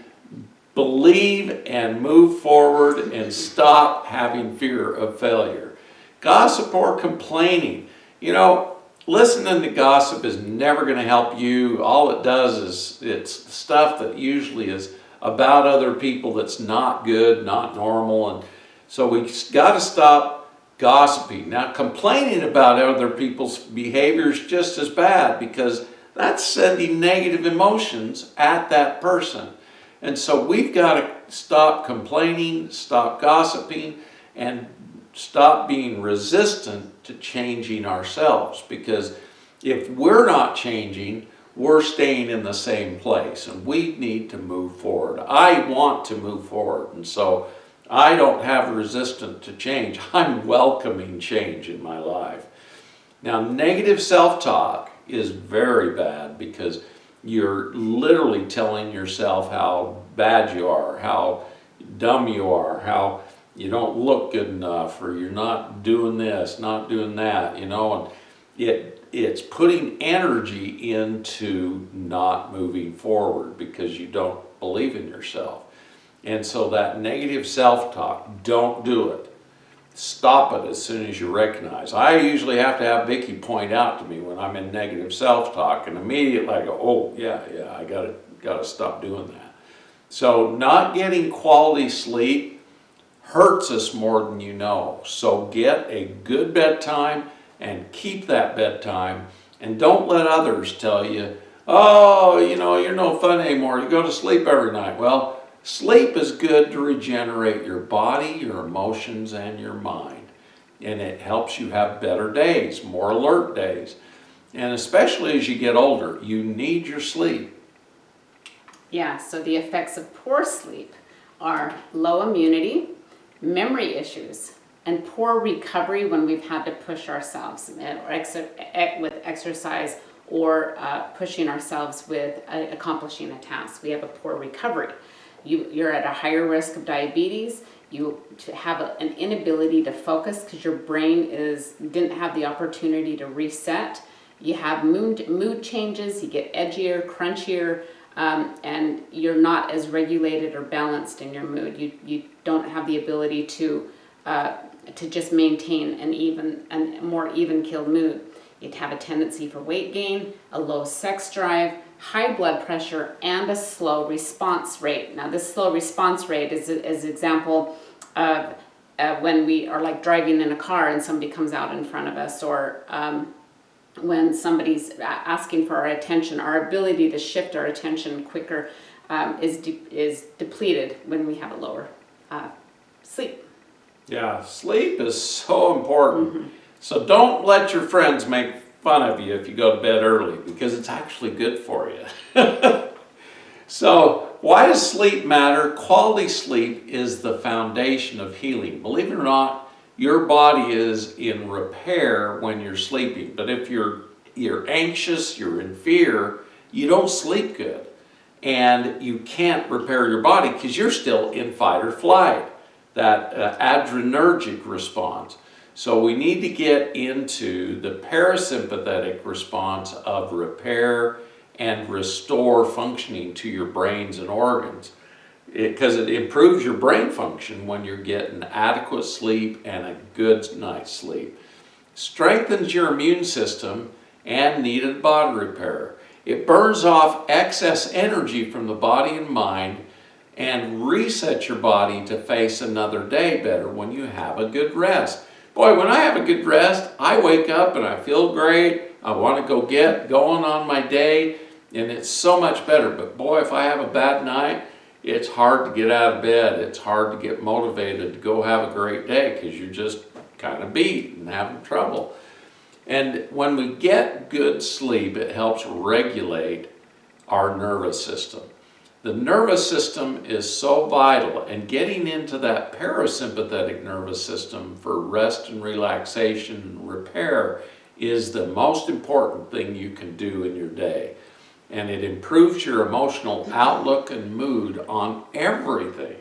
B: believe and move forward and stop having fear of failure. Gossip or complaining. You know, listening to gossip is never going to help you. All it does is it's stuff that usually is about other people that's not good, not normal. And so we got to stop gossiping. Now, complaining about other people's behavior is just as bad, because that's sending negative emotions at that person. And so we've got to stop complaining, stop gossiping, and stop being resistant to changing ourselves, because if we're not changing, we're staying in the same place, and we need to move forward. I want to move forward, and so I don't have resistance to change. I'm welcoming change in my life. Now, negative self-talk is very bad, because you're literally telling yourself how bad you are, how dumb you are, how you don't look good enough, or you're not doing this, not doing that, you know, and it's putting energy into not moving forward because you don't believe in yourself. And so that negative self-talk, don't do it. Stop it as soon as you recognize. I usually have to have Vicki point out to me when I'm in negative self-talk, and immediately I go, oh yeah, I gotta stop doing that. So not getting quality sleep hurts us more than you know. So get a good bedtime and keep that bedtime, and don't let others tell you, oh, you know, you're no fun anymore, you go to sleep every night. Well, sleep is good to regenerate your body, your emotions, and your mind. And it helps you have better days, more alert days. And especially as you get older, you need your sleep.
A: Yeah, so the effects of poor sleep are low immunity, memory issues, and poor recovery when we've had to push ourselves with exercise or pushing ourselves with accomplishing a task. We have a poor recovery. You're at a higher risk of diabetes. You have an inability to focus because your brain didn't have the opportunity to reset. You have mood changes. You get edgier, crunchier, and you're not as regulated or balanced in your mood. You don't have the ability to just maintain a more even-keeled mood. You'd have a tendency for weight gain, a low sex drive, high blood pressure, and a slow response rate. Now, this slow response rate is an example of when we are like driving in a car and somebody comes out in front of us, or when somebody's asking for our attention. Our ability to shift our attention quicker is depleted when we have a lower sleep.
B: Yeah, sleep is so important. Mm-hmm. So don't let your friends make fun of you if you go to bed early, because it's actually good for you. So why does sleep matter? Quality sleep is the foundation of healing. Believe it or not, your body is in repair when you're sleeping. But if you're anxious, you're in fear, you don't sleep good. And you can't repair your body because you're still in fight or flight, that adrenergic response. So we need to get into the parasympathetic response of repair and restore functioning to your brains and organs, because it improves your brain function when you're getting adequate sleep and a good night's sleep. Strengthens your immune system and needed body repair. It burns off excess energy from the body and mind and resets your body to face another day better when you have a good rest. Boy, when I have a good rest, I wake up and I feel great. I want to go get going on my day, and it's so much better. But boy, if I have a bad night, it's hard to get out of bed. It's hard to get motivated to go have a great day because you're just kind of beat and having trouble. And when we get good sleep, it helps regulate our nervous system. The nervous system is so vital, and getting into that parasympathetic nervous system for rest and relaxation and repair is the most important thing you can do in your day. And it improves your emotional outlook and mood on everything.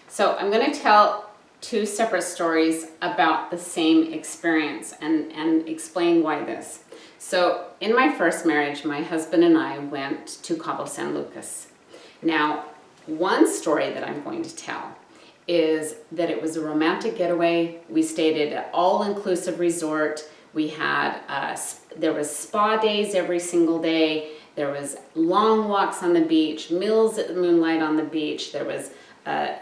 A: So I'm going to tell two separate stories about the same experience and explain why this. So in my first marriage, my husband and I went to Cabo San Lucas. Now, one story that I'm going to tell is that it was a romantic getaway. We stayed at an all-inclusive resort. We had, there was spa days every single day. There was long walks on the beach, meals at the moonlight on the beach. There was a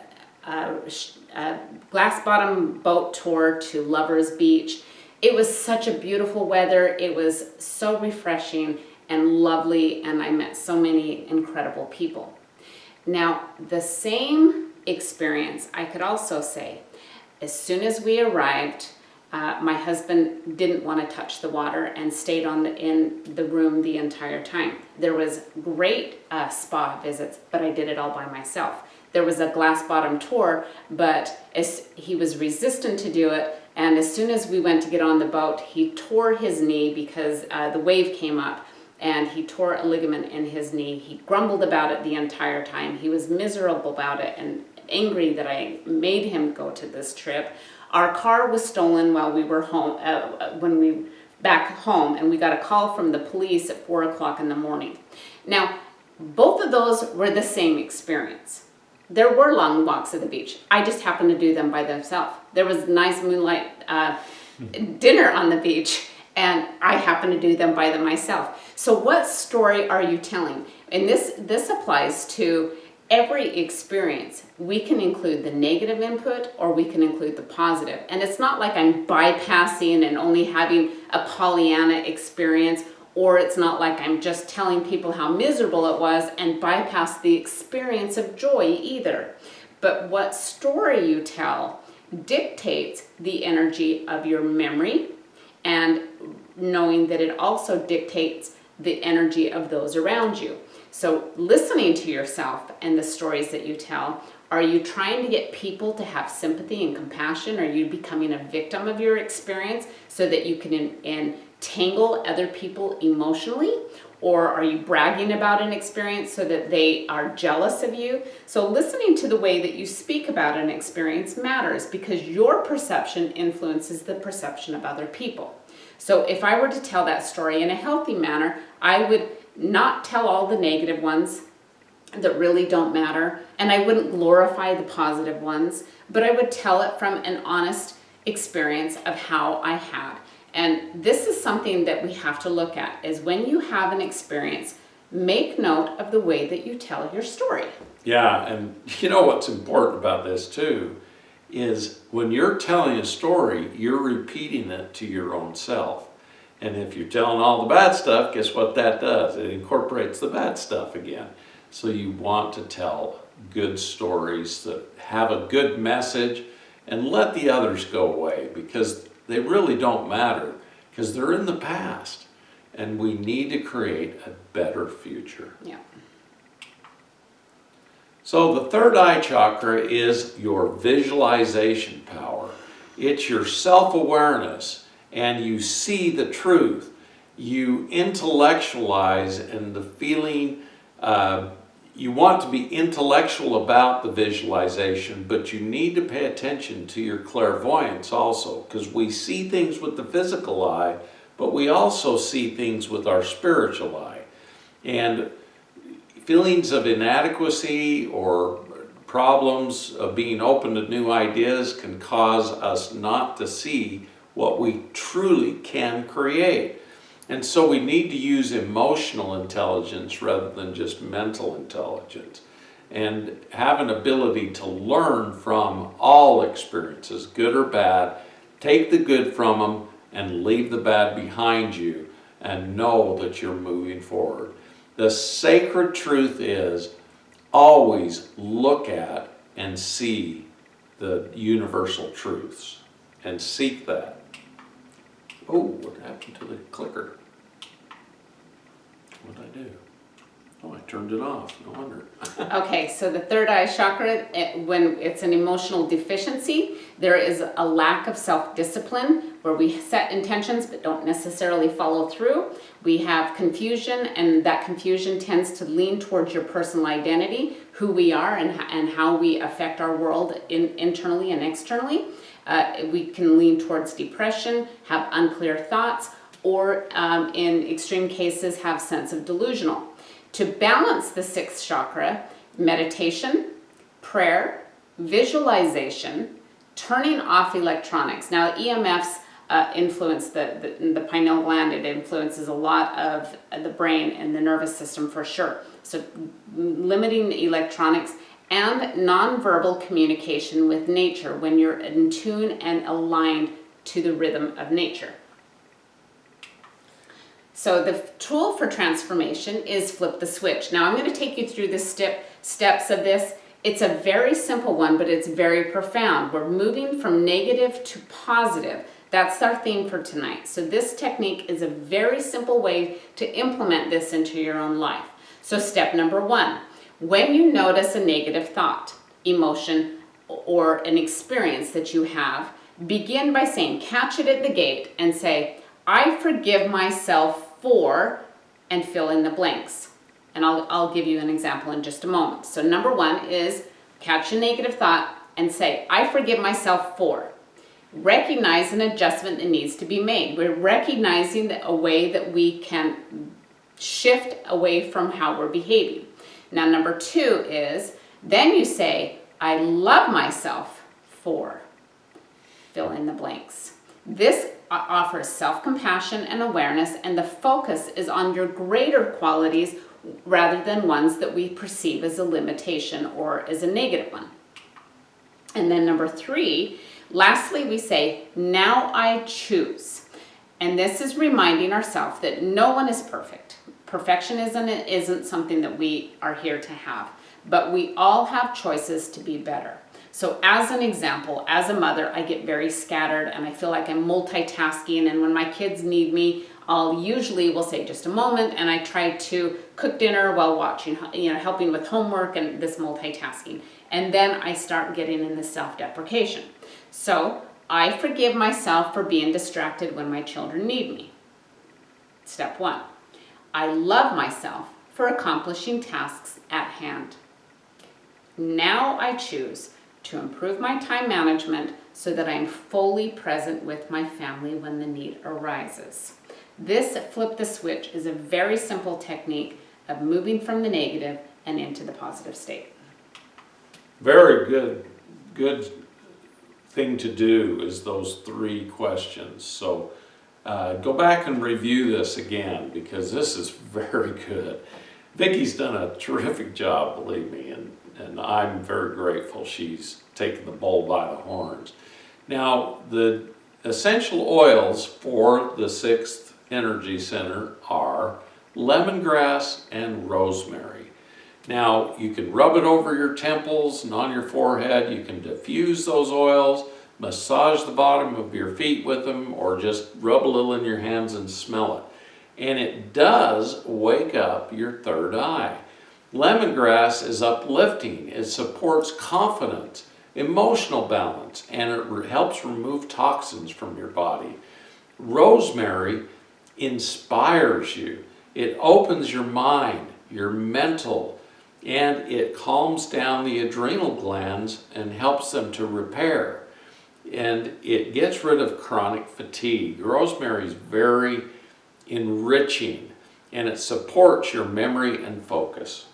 A: glass bottom boat tour to Lovers Beach. It was such a beautiful weather. It was so refreshing and lovely, and I met so many incredible people. Now, the same experience, I could also say, as soon as we arrived, my husband didn't want to touch the water and stayed in the room the entire time. There was great spa visits, but I did it all by myself. There was a glass bottom tour, but he was resistant to do it. And as soon as we went to get on the boat, he tore his knee because the wave came up. and he tore a ligament in his knee. He grumbled about it the entire time. He was miserable about it and angry that I made him go to this trip. Our car was stolen while we were home, back home, and we got a call from the police at 4 o'clock in the morning. Now, both of those were the same experience. There were long walks at the beach. I just happened to do them by themselves. There was nice moonlight dinner on the beach, and I happened to do them by myself. So what story are you telling? And this applies to every experience. We can include the negative input or we can include the positive. And it's not like I'm bypassing and only having a Pollyanna experience, or it's not like I'm just telling people how miserable it was and bypass the experience of joy either. But what story you tell dictates the energy of your memory, and knowing that it also dictates the energy of those around you. So listening to yourself and the stories that you tell, are you trying to get people to have sympathy and compassion? Are you becoming a victim of your experience so that you can entangle other people emotionally? Or are you bragging about an experience so that they are jealous of you? So listening to the way that you speak about an experience matters, because your perception influences the perception of other people. So if I were to tell that story in a healthy manner, I would not tell all the negative ones that really don't matter, and I wouldn't glorify the positive ones, but I would tell it from an honest experience of how I had. And this is something that we have to look at, is when you have an experience, make note of the way that you tell your story.
B: Yeah, and you know what's important about this too, is when you're telling a story, you're repeating it to your own self. And if you're telling all the bad stuff, guess what that does? It incorporates the bad stuff again. So you want to tell good stories that have a good message, and let the others go away, because they really don't matter, because they're in the past. And we need to create a better future.
A: Yeah.
B: So the third eye chakra is your visualization power. It's your self-awareness, and you see the truth. You intellectualize, and the feeling, you want to be intellectual about the visualization, but you need to pay attention to your clairvoyance also, because we see things with the physical eye, but we also see things with our spiritual eye. And feelings of inadequacy or problems of being open to new ideas can cause us not to see what we truly can create. And so we need to use emotional intelligence rather than just mental intelligence, and have an ability to learn from all experiences, good or bad. Take the good from them and leave the bad behind you, and know that you're moving forward. The sacred truth is, always look at and see the universal truths and seek that. Oh, what happened to the clicker? What did I do? Oh, I turned it off. No wonder.
A: Okay, so the third eye chakra, when it's an emotional deficiency, there is a lack of self-discipline, where we set intentions but don't necessarily follow through. We have confusion, and that confusion tends to lean towards your personal identity, who we are and how we affect our world internally and externally. We can lean towards depression, have unclear thoughts, or in extreme cases have sense of delusional. To balance the sixth chakra, meditation, prayer, visualization, turning off electronics. Now, EMFs influence the pineal gland. It influences a lot of the brain and the nervous system for sure. So limiting electronics and nonverbal communication with nature when you're in tune and aligned to the rhythm of nature. So the tool for transformation is flip the switch. Now I'm going to take you through the steps of this. It's a very simple one, but it's very profound. We're moving from negative to positive. That's our theme for tonight. So this technique is a very simple way to implement this into your own life. So step number one, when you notice a negative thought, emotion, or an experience that you have, begin by saying, catch it at the gate and say, I forgive myself for and fill in the blanks. And I'll give you an example in just a moment. So number 1 is catch a negative thought and say, I forgive myself for. Recognize an adjustment that needs to be made. We're recognizing a way that we can shift away from how we're behaving. Now, number 2 is, then you say, I love myself for. Fill in the blanks. This offers self-compassion and awareness, and the focus is on your greater qualities rather than ones that we perceive as a limitation or as a negative one. And then number 3, lastly, we say, now I choose. And this is reminding ourselves that no one is perfect. Perfectionism isn't something that we are here to have, but we all have choices to be better. So as an example, as a mother, I get very scattered and I feel like I'm multitasking, and when my kids need me, I'll usually will say just a moment, and I try to cook dinner while watching, helping with homework and this multitasking. And then I start getting in the self-deprecation. So I forgive myself for being distracted when my children need me. Step 1. I love myself for accomplishing tasks at hand. Now I choose to improve my time management so that I am fully present with my family when the need arises. This flip the switch is a very simple technique of moving from the negative and into the positive state.
B: Very good thing to do is those 3 questions. So go back and review this again, because this is very good. Vicki's done a terrific job, believe me, and I'm very grateful she's taken the bull by the horns. Now, the essential oils for the 6th Energy Center are lemongrass and rosemary. Now, you can rub it over your temples and on your forehead. You can diffuse those oils, massage the bottom of your feet with them, or just rub a little in your hands and smell it. And it does wake up your third eye. Lemongrass is uplifting. It supports confidence, emotional balance, and it helps remove toxins from your body. Rosemary inspires you. It opens your mind, your mental, and it calms down the adrenal glands and helps them to repair. And it gets rid of chronic fatigue. Rosemary is very enriching, and it supports your memory and focus.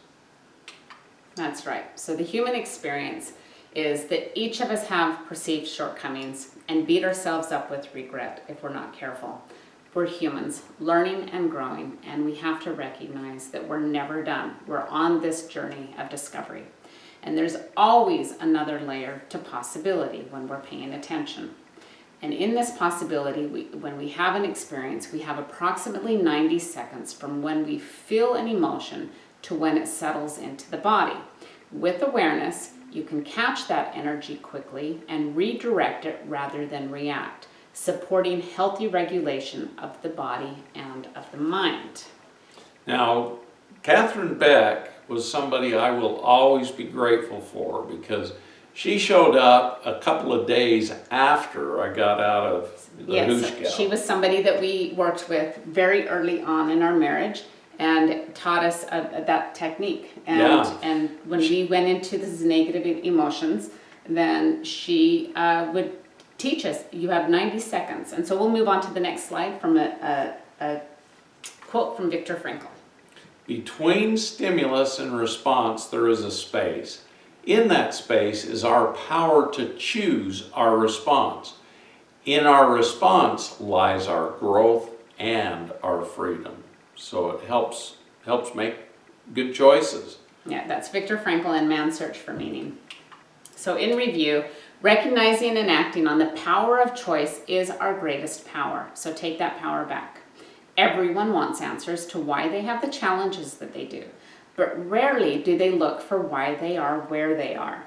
A: That's right. So the human experience is that each of us have perceived shortcomings and beat ourselves up with regret if we're not careful. We're humans, learning and growing, and we have to recognize that we're never done. We're on this journey of discovery. And there's always another layer to possibility when we're paying attention. And in this possibility, when we have an experience, we have approximately 90 seconds from when we feel an emotion to when it settles into the body. With awareness, you can catch that energy quickly and redirect it rather than react, supporting healthy regulation of the body and of the mind.
B: Now, Catherine Beck was somebody I will always be grateful for, because she showed up a couple of days after I got out of the Hoosh Gal.
A: She was somebody that we worked with very early on in our marriage and taught us that technique. And when we went into these negative emotions, then she would teach us, you have 90 seconds. And so we'll move on to the next slide from a quote from Viktor Frankl.
B: Between stimulus and response, there is a space. In that space is our power to choose our response. In our response lies our growth and our freedom. So it helps make good choices.
A: Yeah, that's Viktor Frankl and Man's Search for Meaning. So in review, recognizing and acting on the power of choice is our greatest power. So take that power back. Everyone wants answers to why they have the challenges that they do, but rarely do they look for why they are where they are.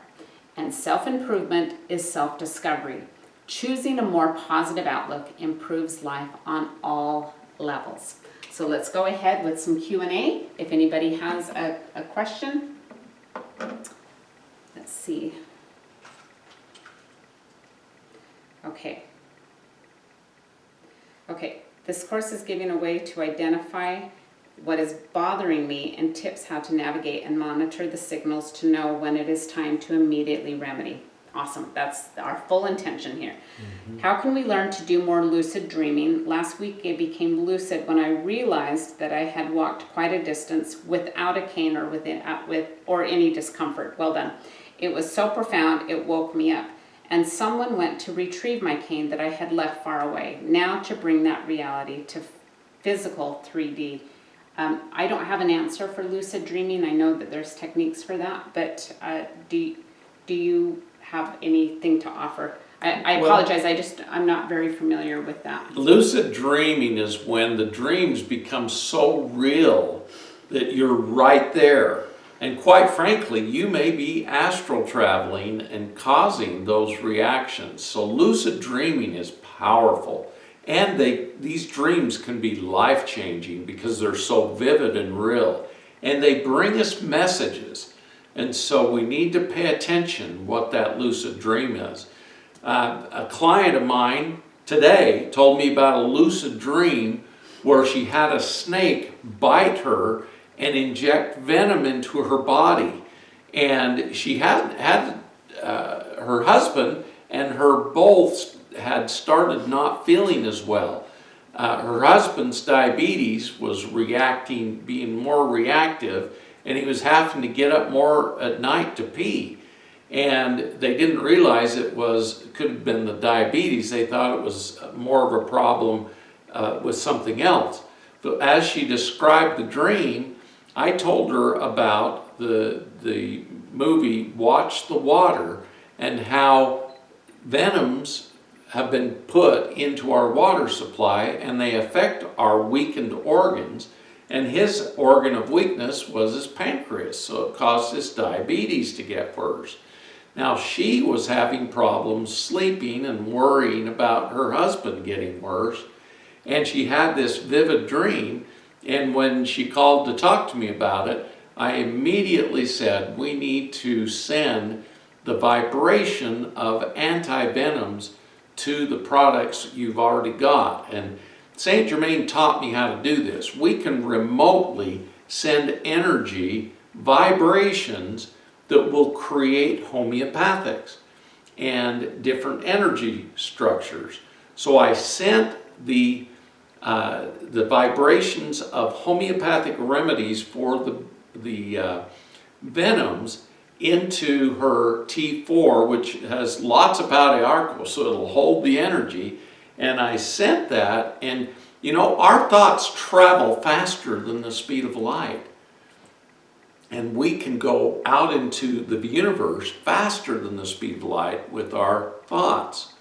A: And self-improvement is self-discovery. Choosing a more positive outlook improves life on all levels. So let's go ahead with some Q&A. If anybody has a question. Let's see. Okay, this course is giving a way to identify what is bothering me and tips how to navigate and monitor the signals to know when it is time to immediately remedy. Awesome. That's our full intention here. How can we learn to do more lucid dreaming? Last week I became lucid when I realized that I had walked quite a distance without a cane or with any discomfort. Well done. It was so profound it woke me up. And someone went to retrieve my cane that I had left far away. Now to bring that reality to physical 3D. I don't have an answer for lucid dreaming. I know that there's techniques for that, but do you have anything to offer? I apologize, I'm not very familiar with that.
B: Lucid dreaming is when the dreams become so real that you're right there. And quite frankly, you may be astral traveling and causing those reactions. So lucid dreaming is powerful. And these dreams can be life-changing because they're so vivid and real. And they bring us messages. And so we need to pay attention what that lucid dream is. A client of mine today told me about a lucid dream where she had a snake bite her and inject venom into her body. And she had her husband and her both had started not feeling as well. Her husband's diabetes was being more reactive, and he was having to get up more at night to pee. And they didn't realize it could have been the diabetes. They thought it was more of a problem with something else. But as she described the dream, I told her about the movie Watch the Water and how venoms have been put into our water supply and they affect our weakened organs. And his organ of weakness was his pancreas, so it caused his diabetes to get worse. Now she was having problems sleeping and worrying about her husband getting worse. And she had this vivid dream. And when she called to talk to me about it, I immediately said, we need to send the vibration of anti-venoms to the products you've already got. And Saint Germain taught me how to do this. We can remotely send energy, vibrations that will create homeopathics and different energy structures. So I sent the vibrations of homeopathic remedies for the venoms into her T4, which has lots of Pau d'Arco, so it'll hold the energy. And I sent that, and you know, our thoughts travel faster than the speed of light. And we can go out into the universe faster than the speed of light with our thoughts.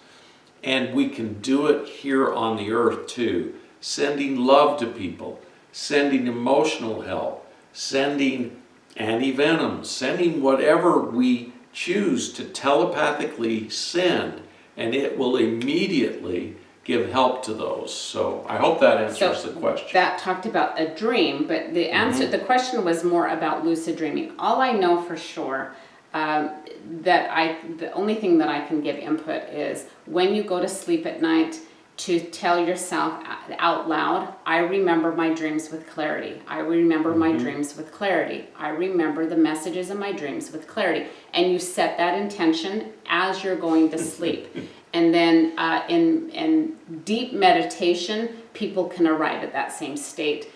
B: And we can do it here on the earth too. Sending love to people, sending emotional help, sending anti-venom, sending whatever we choose to telepathically send, and it will immediately give help to those. So I hope that answers the question.
A: That talked about a dream, but the answer, the question was more about lucid dreaming. All I know for sure, the only thing that I can give input is when you go to sleep at night, to tell yourself out loud, I remember my dreams with clarity. I remember my dreams with clarity. I remember the messages in my dreams with clarity. And you set that intention as you're going to sleep. And then in deep meditation, people can arrive at that same state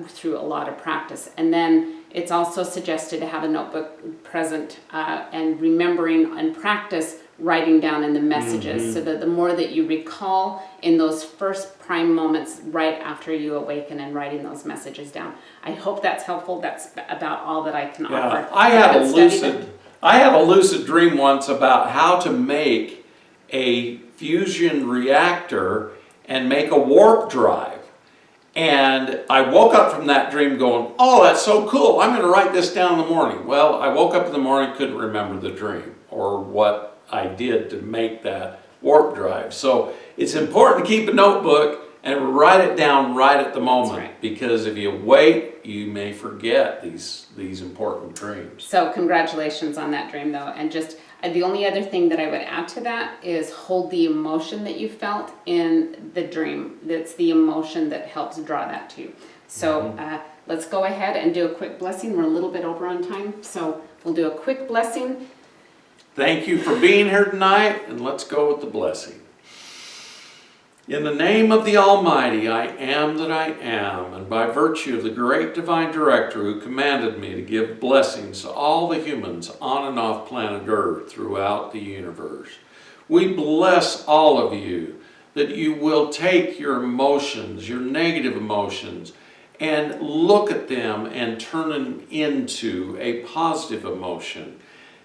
A: through a lot of practice. And then it's also suggested to have a notebook present and remembering and practice writing down in the messages, so that the more that you recall in those first prime moments right after you awaken and writing those messages down. I hope that's helpful. That's about all that I can offer.
B: I had a lucid dream once about how to make a fusion reactor and make a warp drive. And I woke up from that dream going, oh, that's so cool. I'm going to write this down in the morning. Well, I woke up in the morning, couldn't remember the dream or what I did to make that warp drive. So it's important to keep a notebook and write it down right at the moment.
A: That's right.
B: Because if you wait, you may forget these important dreams.
A: So congratulations on that dream though. And just the only other thing that I would add to that is hold the emotion that you felt in the dream. That's the emotion that helps draw that to you. So let's go ahead and do a quick blessing. We're a little bit over on time, so we'll do a quick blessing.
B: Thank you for being here tonight, and let's go with the blessing. In the name of the Almighty, I am that I am, and by virtue of the great divine director who commanded me to give blessings to all the humans on and off planet Earth throughout the universe, we bless all of you that you will take your emotions, your negative emotions, and look at them and turn them into a positive emotion.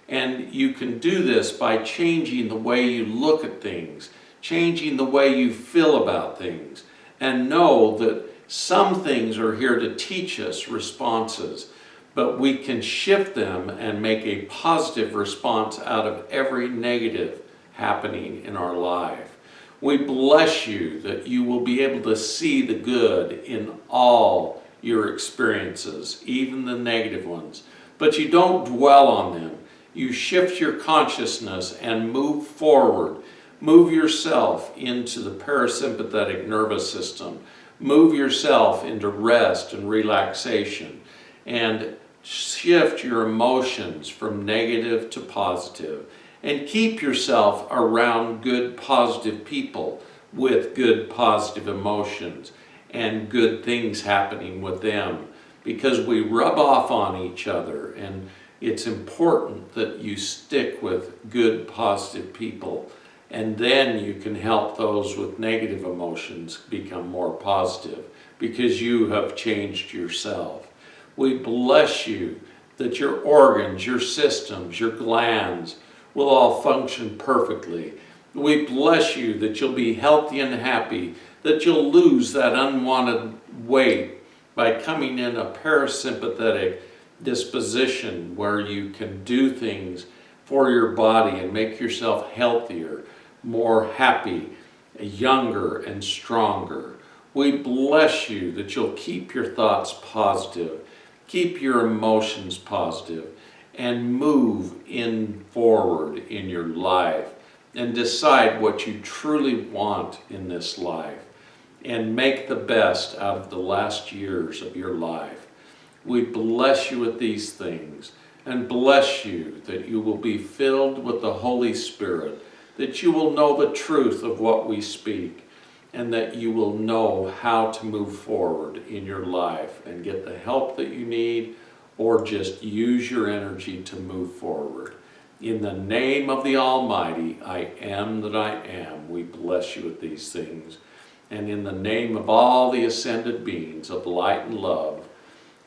B: And you can do this by changing the way you look at things, changing the way you feel about things, and know that some things are here to teach us responses, but we can shift them and make a positive response out of every negative happening in our life. We bless you that you will be able to see the good in all your experiences, even the negative ones, but you don't dwell on them. You shift your consciousness and move forward. Move yourself into the parasympathetic nervous system. Move yourself into rest and relaxation. And shift your emotions from negative to positive. And keep yourself around good, positive people with good, positive emotions and good things happening with them. Because we rub off on each other, and it's important that you stick with good, positive people, and then you can help those with negative emotions become more positive because you have changed yourself. We bless you that your organs, your systems, your glands will all function perfectly. We bless you that you'll be healthy and happy, that you'll lose that unwanted weight by coming in a parasympathetic disposition where you can do things for your body and make yourself healthier, more happy, younger, and stronger. We bless you that you'll keep your thoughts positive, keep your emotions positive, and move forward in your life and decide what you truly want in this life and make the best out of the last years of your life. We bless you with these things and bless you that you will be filled with the Holy Spirit, that you will know the truth of what we speak, and that you will know how to move forward in your life and get the help that you need, or just use your energy to move forward. In the name of the Almighty, I am that I am, we bless you with these things. And in the name of all the ascended beings of light and love,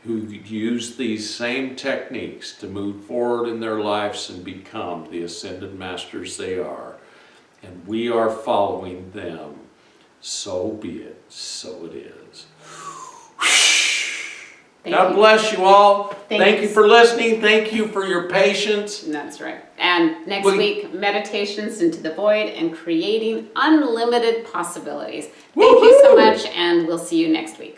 B: who use these same techniques to move forward in their lives and become the ascended masters they are, and we are following them, so be it, so it is. God bless you all. Thank you for listening. Thank you for your patience.
A: That's right. And next week, meditations into the void and creating unlimited possibilities. Thank you so much, and we'll see you next week.